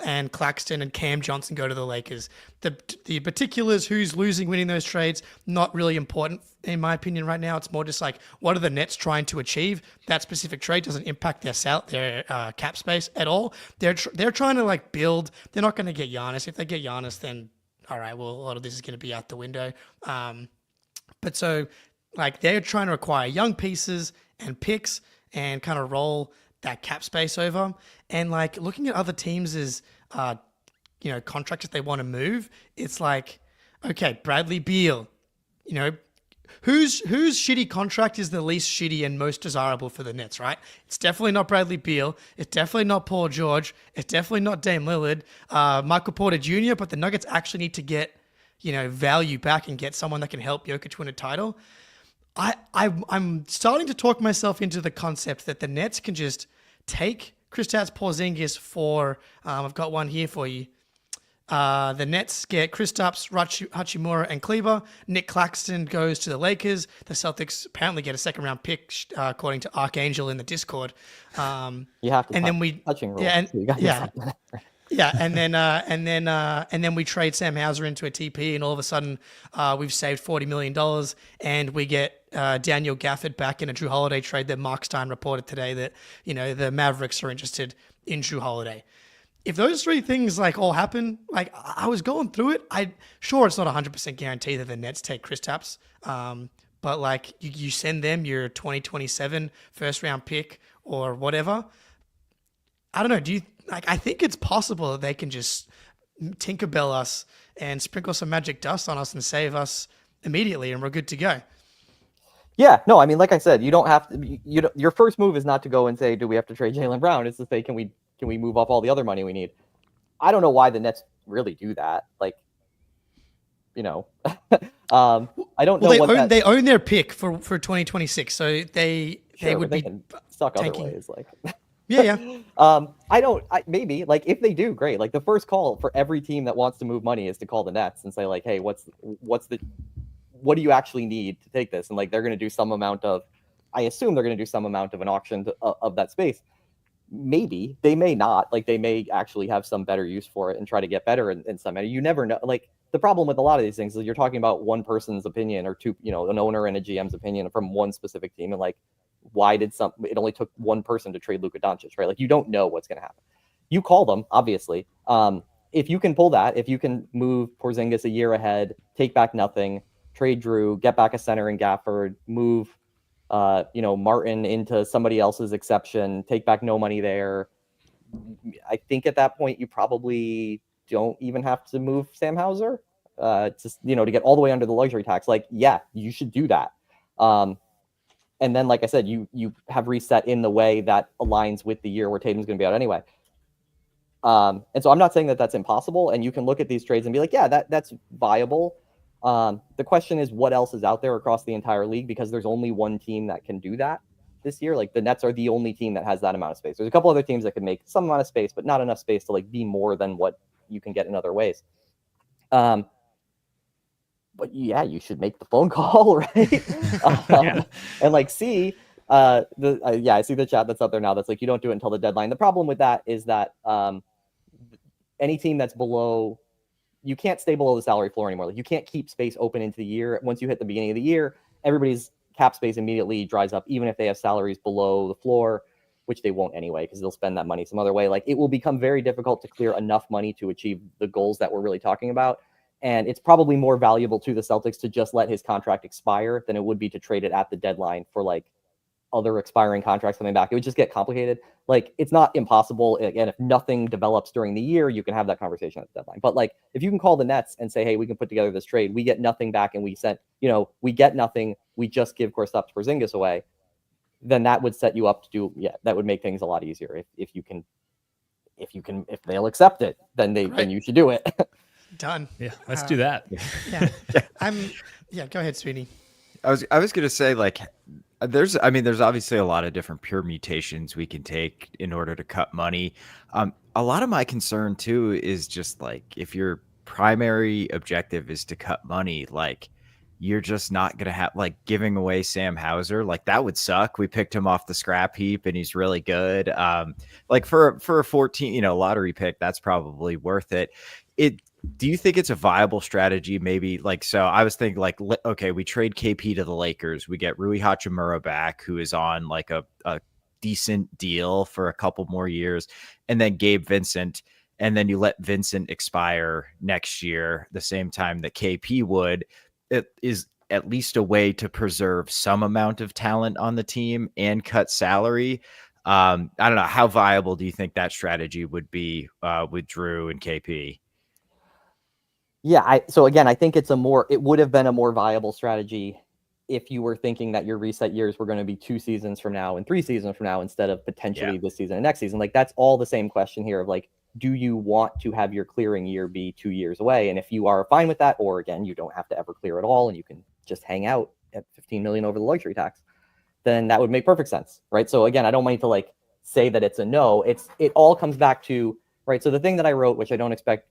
and Claxton and Cam Johnson go to the Lakers. The particulars, who's losing, winning those trades, not really important in my opinion right now. It's more just like, what are the Nets trying to achieve? That specific trade doesn't impact their cap space at all. They're trying to like build. They're not going to get Giannis. If they get Giannis, then all right, well, a lot of this is going to be out the window. But so like they're trying to acquire young pieces and picks and kind of roll that cap space over. And like looking at other teams' contracts that they want to move, it's like, okay, Bradley Beal, whose shitty contract is the least shitty and most desirable for the Nets, right? It's definitely not Bradley Beal. It's definitely not Paul George. It's definitely not Dame Lillard, Michael Porter Jr., but the Nuggets actually need to get, value back and get someone that can help Jokic win a title. I'm starting to talk myself into the concept that the Nets can just take Kristaps Porzingis for, I've got one here for you, The Nets get Kristaps, Hachimura, and Kleber. Nick Claxton goes to the Lakers. The Celtics apparently get a second-round pick, according to Archangel in the Discord. You have to. And then we touching rules. yeah, so you gotta yeah. decide. Yeah, and then we trade Sam Hauser into a TP, and all of a sudden, we've saved $40 million, and we get Daniel Gafford back in a Drew Holiday trade. That Mark Stein reported today that the Mavericks are interested in Drew Holiday. If those three things all happen, I was going through it. Sure it's not 100% guaranteed that the Nets take Kristaps, but you send them your 2027 first round pick or whatever. I don't know. Do you? I think it's possible that they can just Tinkerbell us and sprinkle some magic dust on us and save us immediately, and we're good to go. Yeah, no, I mean, like I said, you don't have to. Your first move is not to go and say, "Do we have to trade Jaylen Brown?" It's to say, "Can we move up all the other money we need?" I don't know why the Nets really do that. I don't know. They own their pick for 2026, so they would be stuck other tanking. ways. Yeah. Maybe if they do, great. The first call for every team that wants to move money is to call the Nets and say hey, what do you actually need to take this? And they're going to do some amount of, I assume they're going to do some amount of an auction of that space. Maybe they may not. They may actually have some better use for it and try to get better in some manner. You never know. The problem with a lot of these things is you're talking about one person's opinion or two, an owner and a GM's opinion from one specific team, and why did it only took one person to trade Luka Doncic, right? You don't know what's going to happen. You call them, obviously. If you can pull that, if you can move Porzingis a year ahead, take back nothing, trade Drew, get back a center in Gafford, move, Martin into somebody else's exception, take back no money there. I think at that point you probably don't even have to move Sam Hauser, to get all the way under the luxury tax. Yeah, you should do that. And then, like I said, you have reset in the way that aligns with the year where Tatum's going to be out anyway. And so I'm not saying that that's impossible. And you can look at these trades and be yeah, that's viable. The question is, what else is out there across the entire league? Because there's only one team that can do that this year. The Nets are the only team that has that amount of space. There's a couple other teams that can make some amount of space, but not enough space to be more than what you can get in other ways. But yeah, you should make the phone call, right? And see, I see the chat that's up there now. That's you don't do it until the deadline. The problem with that is that any team that's below, you can't stay below the salary floor anymore. You can't keep space open into the year. Once you hit the beginning of the year, everybody's cap space immediately dries up, even if they have salaries below the floor, which they won't anyway, because they'll spend that money some other way. It will become very difficult to clear enough money to achieve the goals that we're really talking about. And it's probably more valuable to the Celtics to just let his contract expire than it would be to trade it at the deadline for other expiring contracts coming back. It would just get complicated. It's not impossible. Again, if nothing develops during the year, you can have that conversation at the deadline. But if you can call the Nets and say, hey, we can put together this trade, we get nothing back and we get nothing, we just give Kristaps Porzingis away, then that would set you up to do, that would make things a lot easier. If they'll accept it, then then you should do it. Done. Yeah, let's do that. Yeah. Go ahead, Sweeney. I was gonna say there's obviously a lot of different permutations we can take in order to cut money. A lot of my concern too is just if your primary objective is to cut money, you're just not gonna have giving away Sam Hauser. That would suck. We picked him off the scrap heap and he's really good. For a 14 lottery pick, that's probably worth it. Do you think it's a viable strategy? Maybe so I was thinking okay, we trade KP to the Lakers. We get Rui Hachimura back, who is on a decent deal for a couple more years, and then Gabe Vincent. And then you let Vincent expire next year, the same time that KP would. It is at least a way to preserve some amount of talent on the team and cut salary. I don't know. How viable do you think that strategy would be with Drew and KP? Yeah, so again, I think it would have been a more viable strategy if you were thinking that your reset years were going to be 2 seasons from now and 3 seasons from now instead of potentially this season and next season. That's all the same question here of do you want to have your clearing year be 2 years away? And if you are fine with that, or again, you don't have to ever clear at all and you can just hang out at $15 million over the luxury tax, then that would make perfect sense, right? So again, I don't want to say that it's a no. It all comes back to, right? So the thing that I wrote, which I don't expect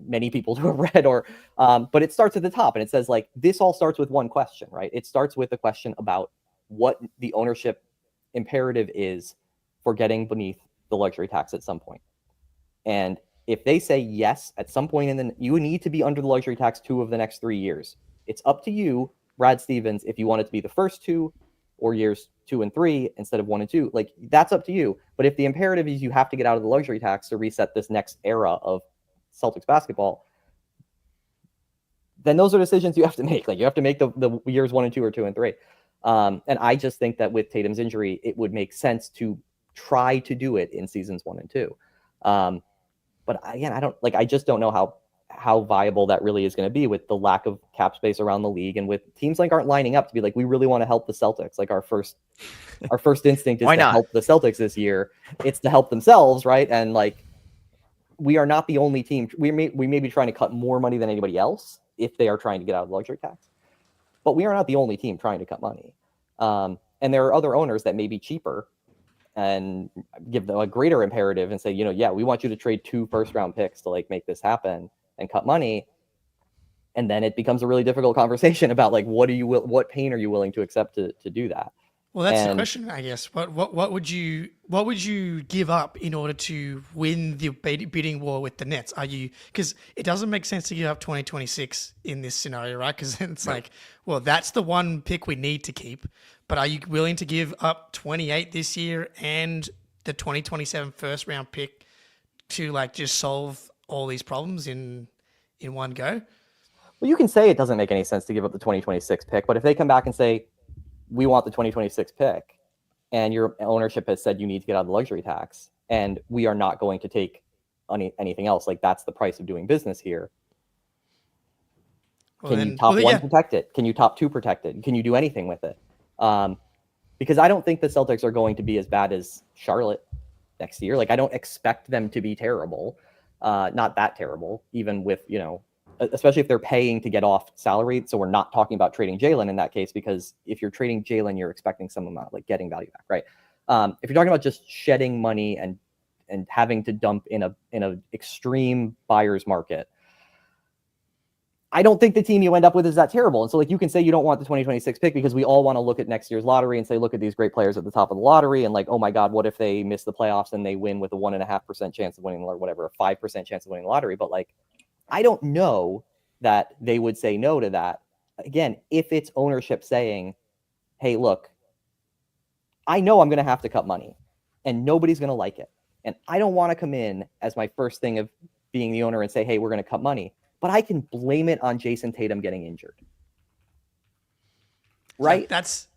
many people to have read, or but it starts at the top and it says like this all starts with one question, right? It starts with a question about what the ownership imperative is for getting beneath the luxury tax at some point. And if they say yes at some point in the, you need to be under the luxury tax 2 of the next 3 years. It's up to you, Brad Stevens, if you want it to be the first 2 or years 2 and 3 instead of 1 and 2. Like that's up to you. But if the imperative is you have to get out of the luxury tax to reset this next era of Celtics basketball, then those are decisions you have to make. Like you have to make the years 1 and 2 or 2 and 3. And I just think that with Tatum's injury, it would make sense to try to do it in seasons 1 and 2. But again, I just don't know how viable that really is going to be with the lack of cap space around the league, and with teams like aren't lining up to be like, we really want to help the Celtics. Like our first instinct is to help the Celtics this year. It's to help themselves, right? And like we are not the only team. We may be trying to cut more money than anybody else if they are trying to get out of the luxury tax, but we are not the only team trying to cut money. And there are other owners that may be cheaper and give them a greater imperative and say, yeah, we want you to trade 2 first-round picks to like make this happen and cut money. And then it becomes a really difficult conversation about like, what pain are you willing to accept to do that? Well, that's the question, I guess. What would you give up in order to win the bidding war with the Nets? Because it doesn't make sense to give up 2026 in this scenario, right? Because it's like, well, that's the one pick we need to keep. But are you willing to give up 28 this year and the 2027 first round pick to like just solve all these problems in one go? Well, you can say it doesn't make any sense to give up the 2026 pick, but if they come back and say, we want the 2026 pick, and your ownership has said you need to get out of the luxury tax, and we are not going to take anything else, like that's the price of doing business here. Can you top 1 protect it? Can you top 2 protect it? Can you do anything with it? Because I don't think the Celtics are going to be as bad as Charlotte next year. Like I don't expect them to be terrible, not that terrible, even with, especially if they're paying to get off salary. So we're not talking about trading Jalen in that case, because if you're trading Jalen, you're expecting some amount, like getting value back, right? If you're talking about just shedding money and having to dump in a extreme buyer's market, I don't think the team you end up with is that terrible. And so like you can say you don't want the 2026 pick because we all want to look at next year's lottery and say, look at these great players at the top of the lottery. And like, oh my God, what if they miss the playoffs and they win with a 1.5% chance of winning, or whatever, a 5% chance of winning the lottery. But like, I don't know that they would say no to that. Again, if it's ownership saying, hey, look, I know I'm going to have to cut money and nobody's going to like it. And I don't want to come in as my first thing of being the owner and say, hey, we're going to cut money. But I can blame it on Jason Tatum getting injured. Right? That's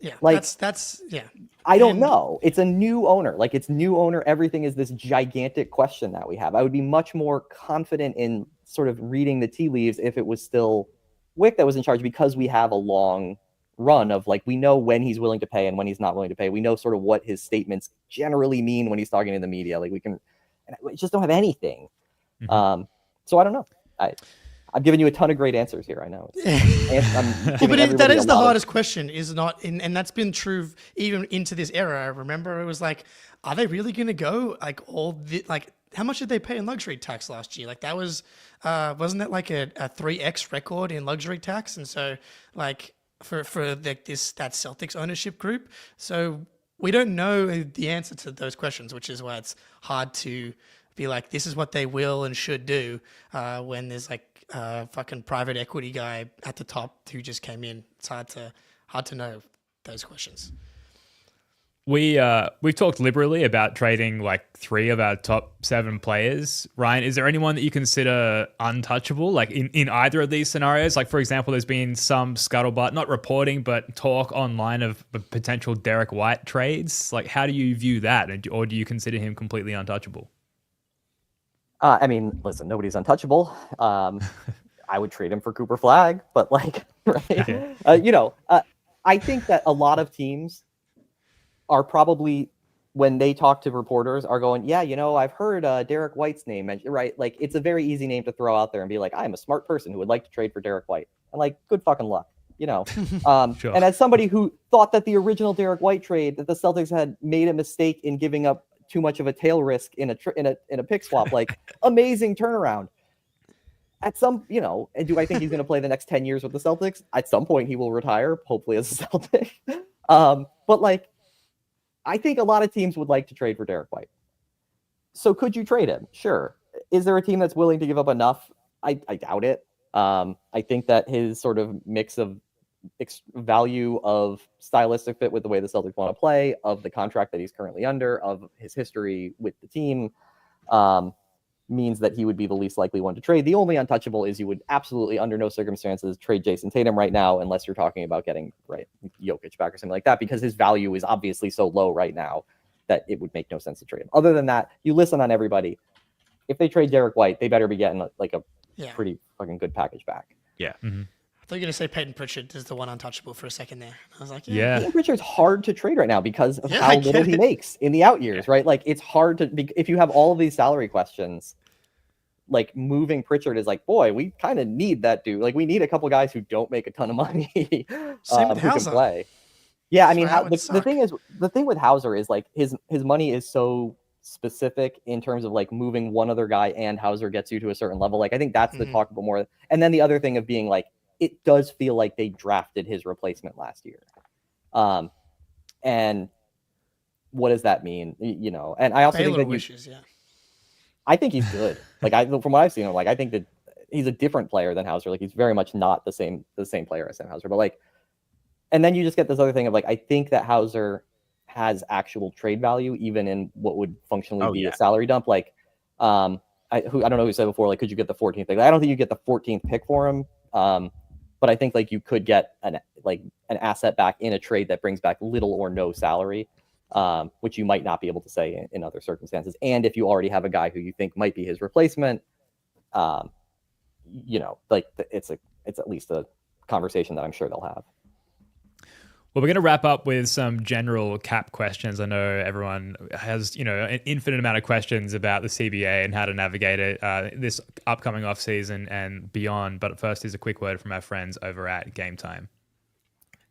I don't know. It's a new owner. Like it's new owner. Everything is this gigantic question that we have. I would be much more confident in sort of reading the tea leaves if it was still Wick that was in charge, because we have a long run of like, we know when he's willing to pay and when he's not willing to pay. We know sort of what his statements generally mean when he's talking to the media. Like we just don't have anything. Mm-hmm. So I don't know. I'm giving you a ton of great answers here. I know. But that is the hardest question, is not, and that's been true even into this era. I remember it was like, are they really going to go like how much did they pay in luxury tax last year? Like that was, wasn't that like a 3x record in luxury tax? And so like for that Celtics ownership group. So we don't know the answer to those questions, which is why it's hard to be like, this is what they will and should do when there's like a fucking private equity guy at the top who just came in. It's hard to know those questions. We've talked liberally about trading like 3 of our top 7 players. Ryan, is there anyone that you consider untouchable, like in either of these scenarios? Like, for example, there's been some scuttlebutt, not reporting, but talk online of potential Derek White trades. Like, how do you view that? Or do you consider him completely untouchable? I mean, listen, nobody's untouchable. I would trade him for Cooper Flagg, but like, right? I think that a lot of teams are probably, when they talk to reporters, are going, yeah, I've heard Derek White's name, right? Like, it's a very easy name to throw out there and be like, I'm a smart person who would like to trade for Derek White. And like, good fucking luck, Sure. And as somebody who thought that the original Derek White trade, that the Celtics had made a mistake in giving up too much of a tail risk in a pick swap, like amazing turnaround. at some, and do I think he's going to play the next 10 years with the Celtics? At some point, he will retire, hopefully as a Celtic. But like, I think a lot of teams would like to trade for Derek White. So could you trade him? Sure. Is there a team that's willing to give up enough? I doubt it. I think that his sort of mix of value of stylistic fit with the way the Celtics want to play, of the contract that he's currently under, of his history with the team, means that he would be the least likely one to trade. The only untouchable is you would absolutely, under no circumstances, trade Jason Tatum right now, unless you're talking about getting Jokic back or something like that, because his value is obviously so low right now that it would make no sense to trade him. Other than that, you listen on everybody. If they trade Derek White, they better be getting like a pretty fucking good package back. Yeah. Mm-hmm. I thought you were going to say Peyton Pritchard is the one untouchable for a second there. I was like, Peyton Pritchard's hard to trade right now because of how I little get he it. makes in the out years, right? Like, it's hard to if you have all of these salary questions, like moving Pritchard is like, boy, we kind of need that dude. Like, we need a couple guys who don't make a ton of money Same with who can Hauser. play. Yeah, I mean, That would the suck. thing with Hauser is like his money is so specific in terms of like moving one other guy, and Hauser gets you to a certain level. Like, I think that's the talk about more. And then the other thing of being like, it does feel like they drafted his replacement last year. And what does that mean? And I also Baylor think that wishes, I think he's good. Like, from what I've seen, like, I think that he's a different player than Hauser. Like, he's very much not the same player as Sam Hauser. But like, and then you just get this other thing of like, I think that Hauser has actual trade value, even in what would functionally be a salary dump. Like, I don't know who said before, like, could you get the 14th pick? I don't think you get the 14th pick for him. But I think like you could get an asset back in a trade that brings back little or no salary, which you might not be able to say in other circumstances. And if you already have a guy who you think might be his replacement, like it's at least a conversation that I'm sure they'll have. Well, we're going to wrap up with some general cap questions. I know everyone has, an infinite amount of questions about the CBA and how to navigate it this upcoming off season and beyond. But first, here's a quick word from our friends over at Game Time.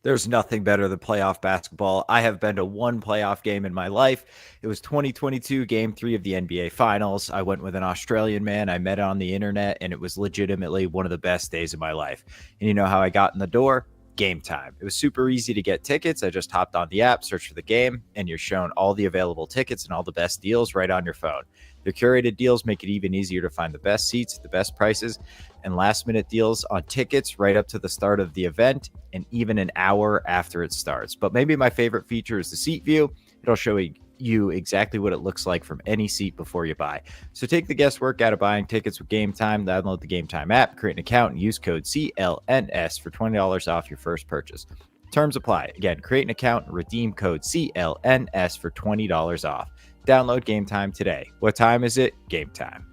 There's nothing better than playoff basketball. I have been to one playoff game in my life. It was 2022, Game 3 of the NBA Finals. I went with an Australian man I met on the internet, and it was legitimately one of the best days of my life. And you know how I got in the door? Game Time. It was super easy to get tickets. I just hopped on the app, searched for the game, and you're shown all the available tickets and all the best deals right on your phone. Their curated deals make it even easier to find the best seats, the best prices, and last-minute deals on tickets right up to the start of the event and even an hour after it starts. But maybe my favorite feature is the seat view. It'll show you exactly what it looks like from any seat before you buy. So take the guesswork out of buying tickets with Game Time. Download the Game Time app, create an account, and use code CLNS for $20 off your first purchase. Terms apply. Again, create an account and redeem code CLNS for $20 off. Download Game Time today. What time is it? Game Time.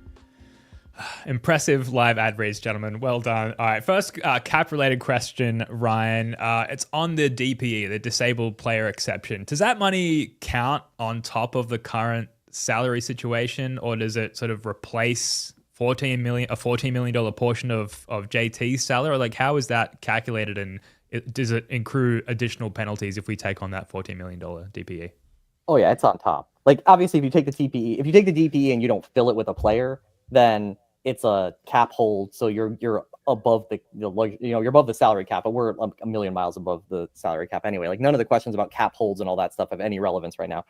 Impressive live ad reads, gentlemen. Well done. All right, first cap-related question, Ryan. It's on the DPE, the disabled player exception. Does that money count on top of the current salary situation, or does it sort of replace a $14 million portion of JT's salary? Or like, how is that calculated, and does it accrue additional penalties if we take on that $14 million DPE? Oh yeah, it's on top. Like, obviously, if you take the DPE and you don't fill it with a player, then it's a cap hold, so you're above you're above the salary cap, but we're a million miles above the salary cap anyway. Like, none of the questions about cap holds and all that stuff have any relevance right now.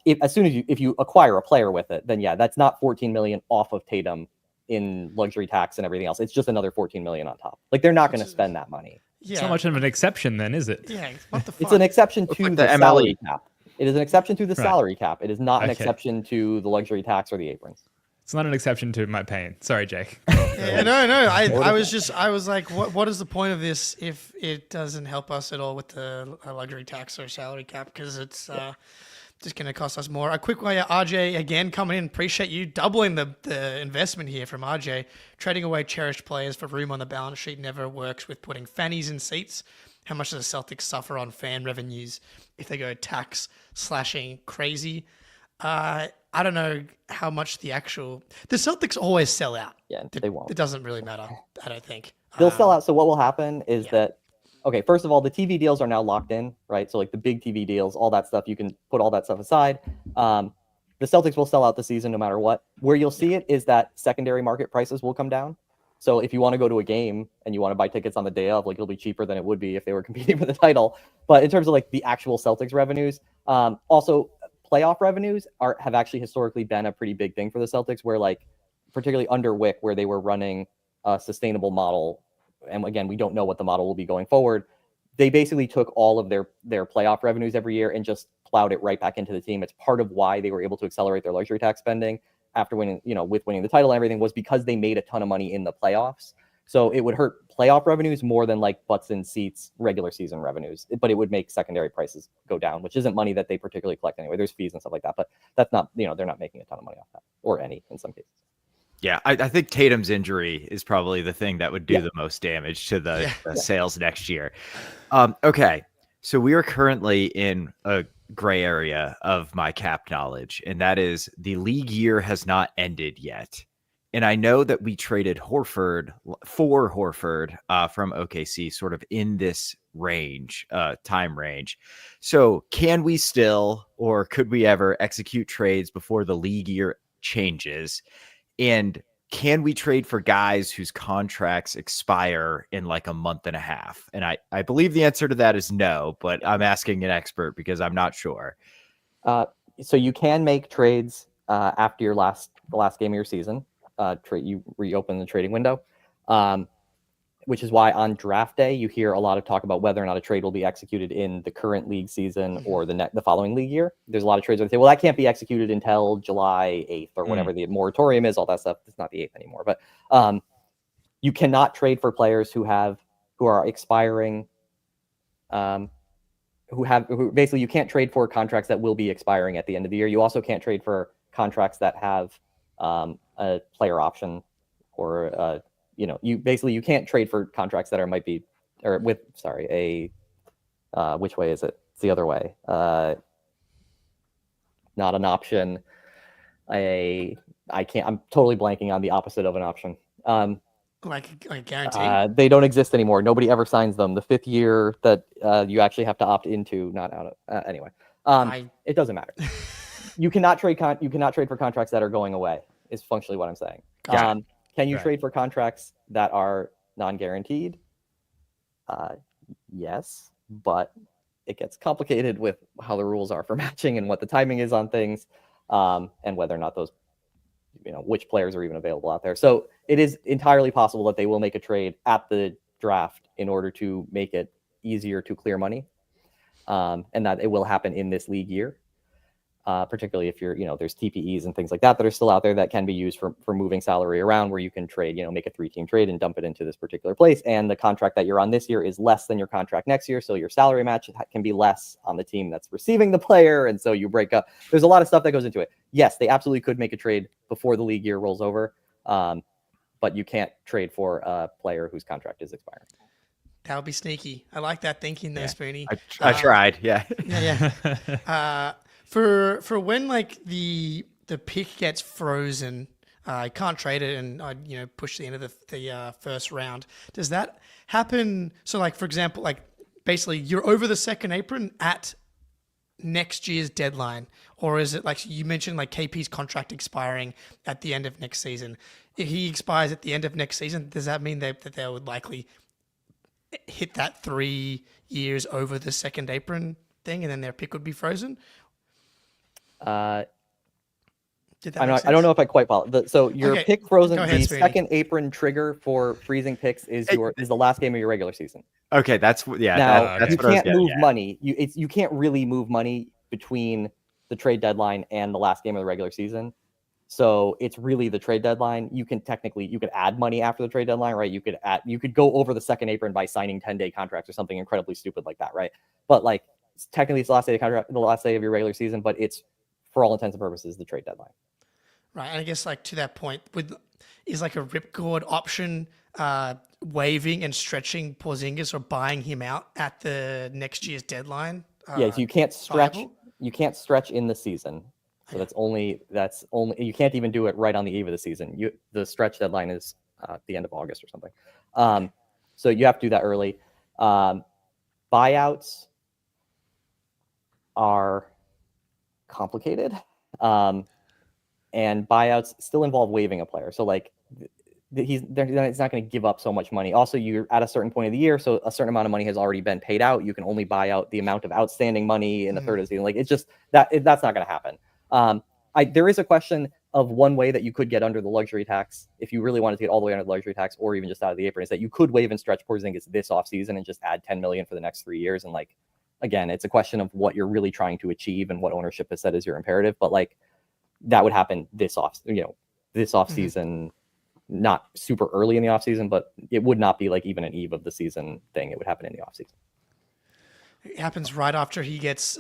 If you acquire a player with it, then yeah, that's not 14 million off of Tatum in luxury tax and everything else. It's just another 14 million on top. Like, they're not going to spend that money. Yeah. It's not much of an exception then, is it? Yeah, what the fuck? It's an exception to like the the salary MLE. cap. It is an exception to the salary cap. It is not an Okay. exception to the luxury tax or the aprons. It's not an exception to my pain. Sorry, Jake. Yeah, no. I was like, what is the point of this if it doesn't help us at all with the luxury tax or salary cap? Because it's just going to cost us more. A quick way, RJ, again, coming in. Appreciate you doubling the investment here from RJ. Trading away cherished players for room on the balance sheet never works with putting fannies in seats. How much does the Celtics suffer on fan revenues if they go tax slashing crazy? I don't know how much the Celtics always sell out. Yeah, they won't. It doesn't really matter, I don't think. They'll sell out. So what will happen is that, okay, first of all, the TV deals are now locked in, right? So like the big TV deals, all that stuff, you can put all that stuff aside. The Celtics will sell out the season no matter what. Where you'll see it is that secondary market prices will come down. So if you want to go to a game and you want to buy tickets on the day of, like it'll be cheaper than it would be if they were competing for the title. But in terms of like the actual Celtics revenues, also playoff revenues have actually historically been a pretty big thing for the Celtics, where like particularly under Wick, where they were running a sustainable model. And again, we don't know what the model will be going forward. They basically took all of their playoff revenues every year and just plowed it right back into the team. It's part of why they were able to accelerate their luxury tax spending after winning, with winning the title and everything, was because they made a ton of money in the playoffs. So it would hurt playoff revenues more than like butts in seats regular season revenues, but it would make secondary prices go down, which isn't money that they particularly collect anyway. There's fees and stuff like that, but that's not, they're not making a ton of money off that, or any in some cases. Yeah, I think Tatum's injury is probably the thing that would do the most damage to the sales next year. Okay, so we are currently in a gray area of my cap knowledge, and that is the league year has not ended yet. And I know that we traded Horford from OKC sort of in this range, time range. So can we still, or could we ever execute trades before the league year changes? And can we trade for guys whose contracts expire in like a month and a half? And I believe the answer to that is no, but I'm asking an expert because I'm not sure. So you can make trades after the last game of your season. You reopen the trading window, which is why on draft day you hear a lot of talk about whether or not a trade will be executed in the current league season or the following league year. There's a lot of trades where they say, well, that can't be executed until July 8th or whatever the moratorium is, all that stuff. It's not the 8th anymore, but you cannot trade for players who are expiring, who basically you can't trade for contracts that will be expiring at the end of the year. You also can't trade for contracts that have a player option, or you can't trade for contracts that which way is it? It's the other way. Not an option. I'm totally blanking on the opposite of an option. Like guarantee. They don't exist anymore. Nobody ever signs them. The 5th year that you actually have to opt into, not out of. Anyway, it doesn't matter. You cannot trade for contracts that are going away, is functionally what I'm saying. Can you trade for contracts that are non-guaranteed? Yes, but it gets complicated with how the rules are for matching and what the timing is on things, and whether or not those, which players are even available out there. So it is entirely possible that they will make a trade at the draft in order to make it easier to clear money, and that it will happen in this league year. Particularly if there's TPEs and things like that are still out there that can be used for moving salary around, where you can trade, make a 3-team trade and dump it into this particular place. And the contract that you're on this year is less than your contract next year. So your salary match can be less on the team that's receiving the player. And so you break up. There's a lot of stuff that goes into it. Yes, they absolutely could make a trade before the league year rolls over. But you can't trade for a player whose contract is expiring. That would be sneaky. I like that thinking there, Spoonie. I tried. Yeah. Yeah. For when like the pick gets frozen, I can't trade it and I push the end of the first round. Does that happen? So like for example, like basically you're over the second apron at next year's deadline, or is it like you mentioned like KP's contract expiring at the end of next season? If he expires at the end of next season, does that mean that they would likely hit that 3 years over the second apron thing, and then their pick would be frozen? I don't know if I quite follow. So your pick frozen, the second apron trigger for freezing picks is the last game of your regular season. Okay, that's Now that's you what can't move money. You can't really move money between the trade deadline and the last game of the regular season. So it's really the trade deadline. You could add money after the trade deadline, right? You could go over the second apron by signing 10-day contracts or something incredibly stupid like that, right? But like technically it's the last day of contract, the last day of your regular season, but it's for all intents and purposes the trade deadline. Right, and I guess like to that point, is like a ripcord option waiving and stretching Porzingis or buying him out at the next year's deadline? So you can't stretch. Viable? You can't stretch in the season. So that's only you can't even do it right on the eve of the season. The stretch deadline is the end of August or something. So you have to do that early. Buyouts are complicated, and buyouts still involve waiving a player. So like he's not going to give up so much money. Also, you're at a certain point of the year, so a certain amount of money has already been paid out. You can only buy out the amount of outstanding money in the third of the season. Like, it's just that's not going to happen. There is a question of one way that you could get under the luxury tax if you really wanted to get all the way under the luxury tax, or even just out of the apron, is that you could waive and stretch Porzingis this offseason and just add $10 million for the next 3 years. And like, again, it's a question of what you're really trying to achieve and what ownership has said is your imperative. But like, that would happen this offseason, not super early in the offseason, but it would not be like even an eve of the season thing. It would happen in the offseason. It happens right after he gets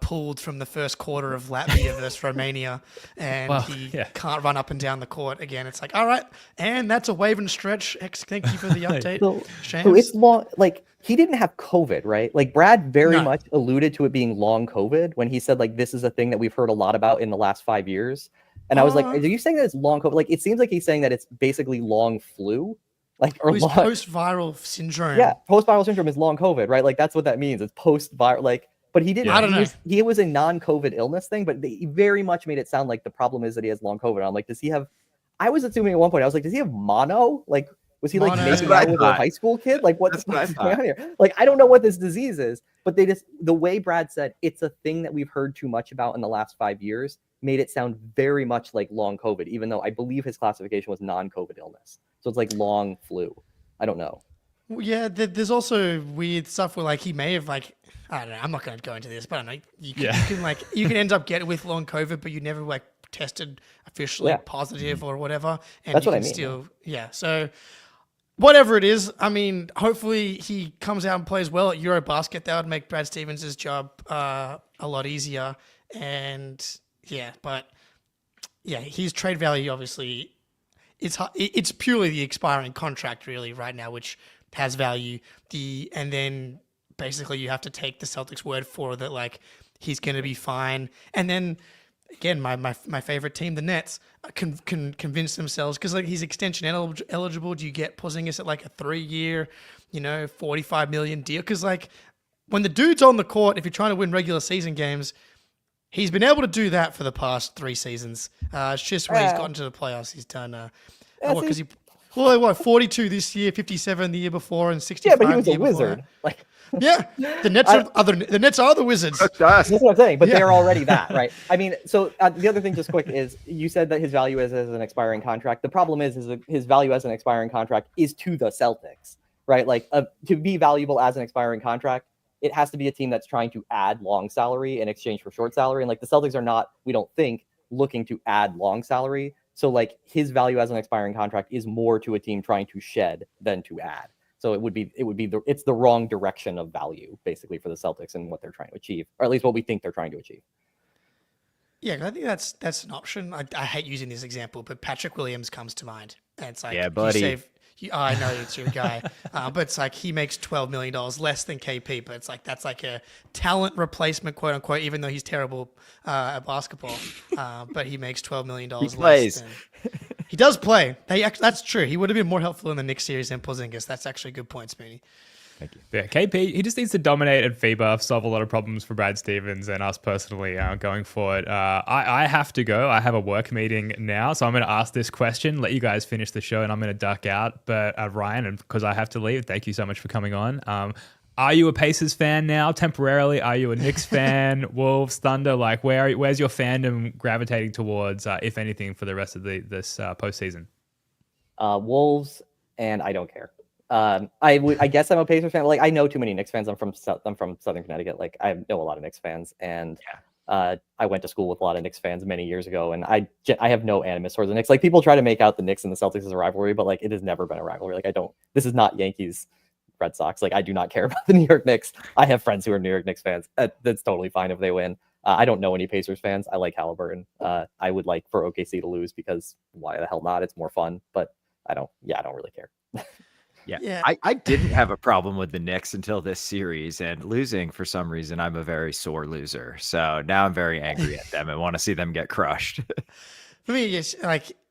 pulled from the first quarter of Latvia versus Romania, and he can't run up and down the court again. It's like, all right, and that's a wave and stretch. Thank you for the update, so it's long. Like, he didn't have COVID, right? Like, Brad very much alluded to it being long COVID when he said, like, this is a thing that we've heard a lot about in the last 5 years. And I was like, are you saying that it's long COVID? Like, it seems like he's saying that it's basically long flu. Like, or post-viral syndrome. Yeah, post-viral syndrome is long COVID, right? Like, that's what that means. It's post-viral. Like, but he didn't. I don't know. He was a non-COVID illness thing, but he very much made it sound like the problem is that he has long COVID. I'm like, does he have? I was assuming at one point, I was like, does he have mono? Like, was he like making out with a high school kid? Like, what's going on here? Like, I don't know what this disease is, but the way Brad said it's a thing that we've heard too much about in the last 5 years made it sound very much like long COVID, even though I believe his classification was non-COVID illness. So it's like long flu. I don't know. Yeah, there's also weird stuff where like he may have like, I don't know, I'm not going to go into this, but I don't know, you can end up getting with long COVID, but you never like tested officially positive or whatever. And that's you what I can mean. still, so whatever it is, I mean, hopefully he comes out and plays well at Eurobasket. That would make Brad Stevens' job a lot easier. And his trade value obviously it's purely the expiring contract really right now, which has value. And then basically you have to take the Celtics' word for that, like he's going to be fine. And then again, my favorite team, the Nets, can convince themselves because like he's extension eligible. Do you get Porzingis at like a 3-year, $45 million deal? Because like when the dude's on the court, if you're trying to win regular season games, he's been able to do that for the past 3 seasons. It's just when he's gotten to the playoffs, he's done. 42 this year, 57 the year before, and 65. Yeah, but he was a wizard. Like, the Nets are the Wizards. That's what I'm saying. But they're already that, right? I mean, so the other thing, just quick, is you said that his value is as an expiring contract. The problem is his value as an expiring contract is to the Celtics, right? Like, to be valuable as an expiring contract, it has to be a team that's trying to add long salary in exchange for short salary. And like the Celtics are not, we don't think, looking to add long salary. So like his value as an expiring contract is more to a team trying to shed than to add. So it's the wrong direction of value basically for the Celtics and what they're trying to achieve, or at least what we think they're trying to achieve. Yeah, I think that's an option. I hate using this example, but Patrick Williams comes to mind. And it's like, yeah, buddy. I know it's your guy, but it's like he makes $12 million less than KP, but it's like that's like a talent replacement, quote unquote, even though he's terrible at basketball. But he makes $12 million less. Plays. He does play. That's true. He would have been more helpful in the Knicks series than Porzingis. That's actually a good point, Spoony. Thank you. Yeah, KP, he just needs to dominate at FIBA, solve a lot of problems for Brad Stevens and us personally going forward. I have to go. I have a work meeting now, so I'm going to ask this question, let you guys finish the show, and I'm going to duck out. But Ryan, and because I have to leave, thank you so much for coming on. Are you a Pacers fan now, temporarily? Are you a Knicks fan, Wolves, Thunder? Like, where's your fandom gravitating towards, if anything, for the rest of this postseason? Wolves, and I don't care. I guess I'm a Pacers fan. Like, I know too many Knicks fans. I'm from Southern Connecticut. Like, I know a lot of Knicks fans, and I went to school with a lot of Knicks fans many years ago. And I have no animus towards the Knicks. Like, people try to make out the Knicks and the Celtics as a rivalry, but like, it has never been a rivalry. Like, this is not Yankees, Red Sox. Like, I do not care about the New York Knicks. I have friends who are New York Knicks fans. That's totally fine if they win. I don't know any Pacers fans. I like Halliburton. I would like for OKC to lose because why the hell not? It's more fun. But I don't really care. Yeah. I didn't have a problem with the Knicks until this series, and losing for some reason, I'm a very sore loser. So now I'm very angry at them and want to see them get crushed. For me, it's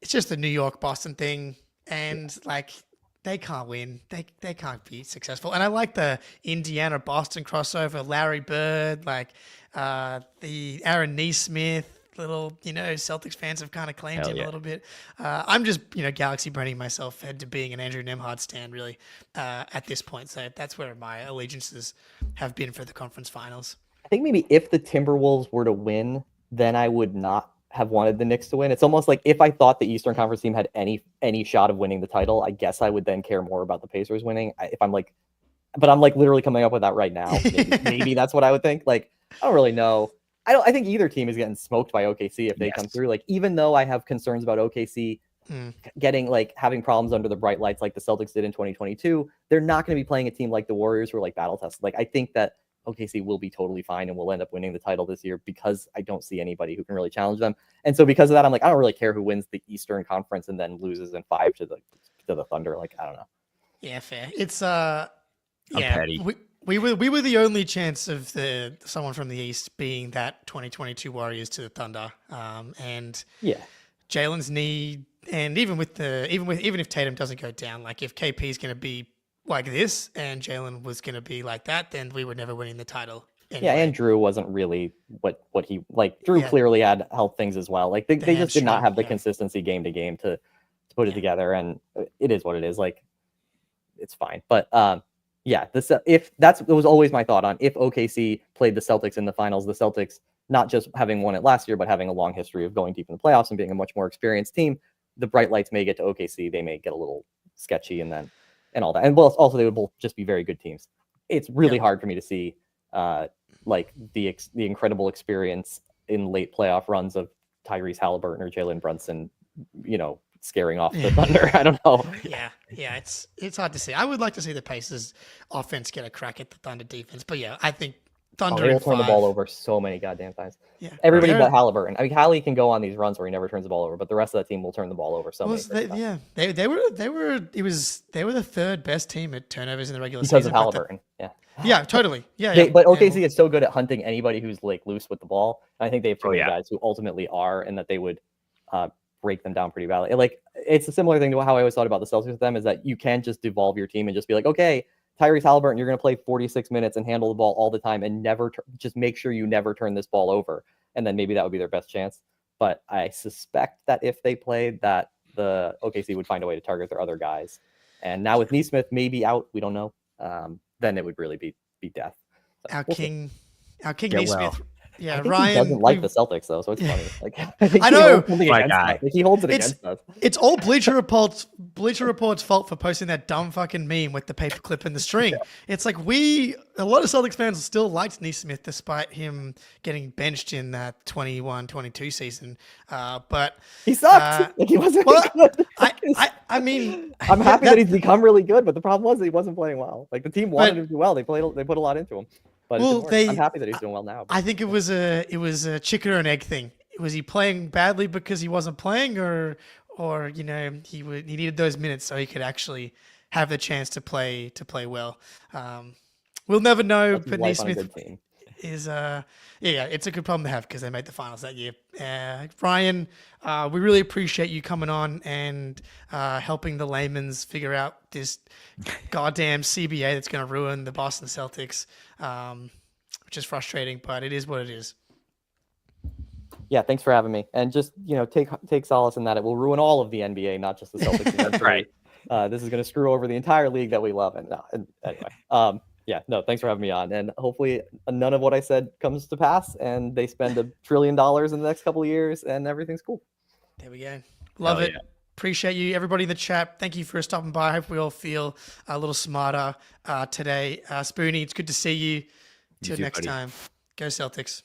just the New York Boston thing, and like they can't win. They can't be successful. And I like the Indiana Boston crossover, Larry Bird, like the Aaron Neesmith, little, Celtics fans have kind of claimed Hell him yeah. a little bit. I'm just, Galaxy branding myself into being an Andrew Nemhard stan, really, at this point. So that's where my allegiances have been for the conference finals. I think maybe if the Timberwolves were to win, then I would not have wanted the Knicks to win. It's almost like if I thought the Eastern Conference team had any shot of winning the title, I guess I would then care more about the Pacers winning. But I'm like literally coming up with that right now. Maybe that's what I would think. Like, I don't really know. I think either team is getting smoked by OKC if they come through. Like, even though I have concerns about OKC getting having problems under the bright lights like the Celtics did in 2022, they're not going to be playing a team like the Warriors who are like battle tested. Like, I think that OKC will be totally fine and will end up winning the title this year because I don't see anybody who can really challenge them. And so because of that, I'm like, I don't really care who wins the Eastern Conference and then loses in 5 to the Thunder. Like, I don't know. Yeah, fair. It's petty. We were the only chance of someone from the East being that 2022 Warriors to the Thunder. And Jalen's knee, and even if Tatum doesn't go down, like if KP is going to be like this and Jalen was going to be like that, then we were never winning the title. Anyway. Yeah, and Drew wasn't really what he like. Drew clearly had health things as well. Like they just did not have the consistency game to game to put it together, and it is what it is. Like, it's fine. But it was always my thought on if OKC played the Celtics in the finals, the Celtics not just having won it last year, but having a long history of going deep in the playoffs and being a much more experienced team, the bright lights may get to OKC. They may get a little sketchy and all that. And also they would both just be very good teams. It's really hard for me to see like the incredible experience in late playoff runs of Tyrese Halliburton or Jalen Brunson, scaring off the Thunder. I don't know. Yeah, it's hard to see. I would like to see the Pacers offense get a crack at the Thunder defense, but I think Thunder they will turn the ball over so many goddamn times. Yeah, everybody but Halliburton. I mean, Hallie can go on these runs where he never turns the ball over, but the rest of the team will turn the ball over so many. They were the third best team at turnovers in the regular season because of Halliburton. Yeah, totally. Yeah. But OKC is so good at hunting anybody who's like loose with the ball. I think they have too many guys who ultimately are, and that they would break them down pretty badly. Like, it's a similar thing to how I always thought about the Celtics with them, is that you can just devolve your team and just be like, okay, Tyrese Halliburton, you're going to play 46 minutes and handle the ball all the time and never just make sure you never turn this ball over. And then maybe that would be their best chance. But I suspect that if they played, that the OKC would find a way to target their other guys. And now with Nesmith maybe out, we don't know. Then it would really be death. So our King Nesmith. Yeah, I think Ryan he doesn't like the Celtics though, so it's funny. Like, I know. He holds it against us. It's all Bleacher Report's fault for posting that dumb fucking meme with the paperclip and the string. It's like a lot of Celtics fans still liked Nesmith despite him getting benched in that 21-22 season. But he sucked. He wasn't good. I mean, I'm happy that he's become really good, but the problem was that he wasn't playing well. Like, the team wanted him to do well. They put a lot into him. But I'm happy that he's doing well now. I think it was a chicken or an egg thing. Was he playing badly because he wasn't playing, or he needed those minutes so he could actually have the chance to play well. We'll never know. But Nesmith is it's a good problem to have because they made the finals that year. Ryan, we really appreciate you coming on and helping the layman's figure out this goddamn CBA that's going to ruin the Boston Celtics, which is frustrating, but it is what it is. Yeah, thanks for having me. And just, take solace in that it will ruin all of the NBA, not just the Celtics. That's right. This is going to screw over the entire league that we love. And anyway, thanks for having me on. And hopefully none of what I said comes to pass and they spend $1 trillion in the next couple of years and everything's cool. There we go. Love it. Yeah. Appreciate you, everybody in the chat. Thank you for stopping by. I hope we all feel a little smarter today. Spoonie, it's good to see you. Till next time. Go Celtics.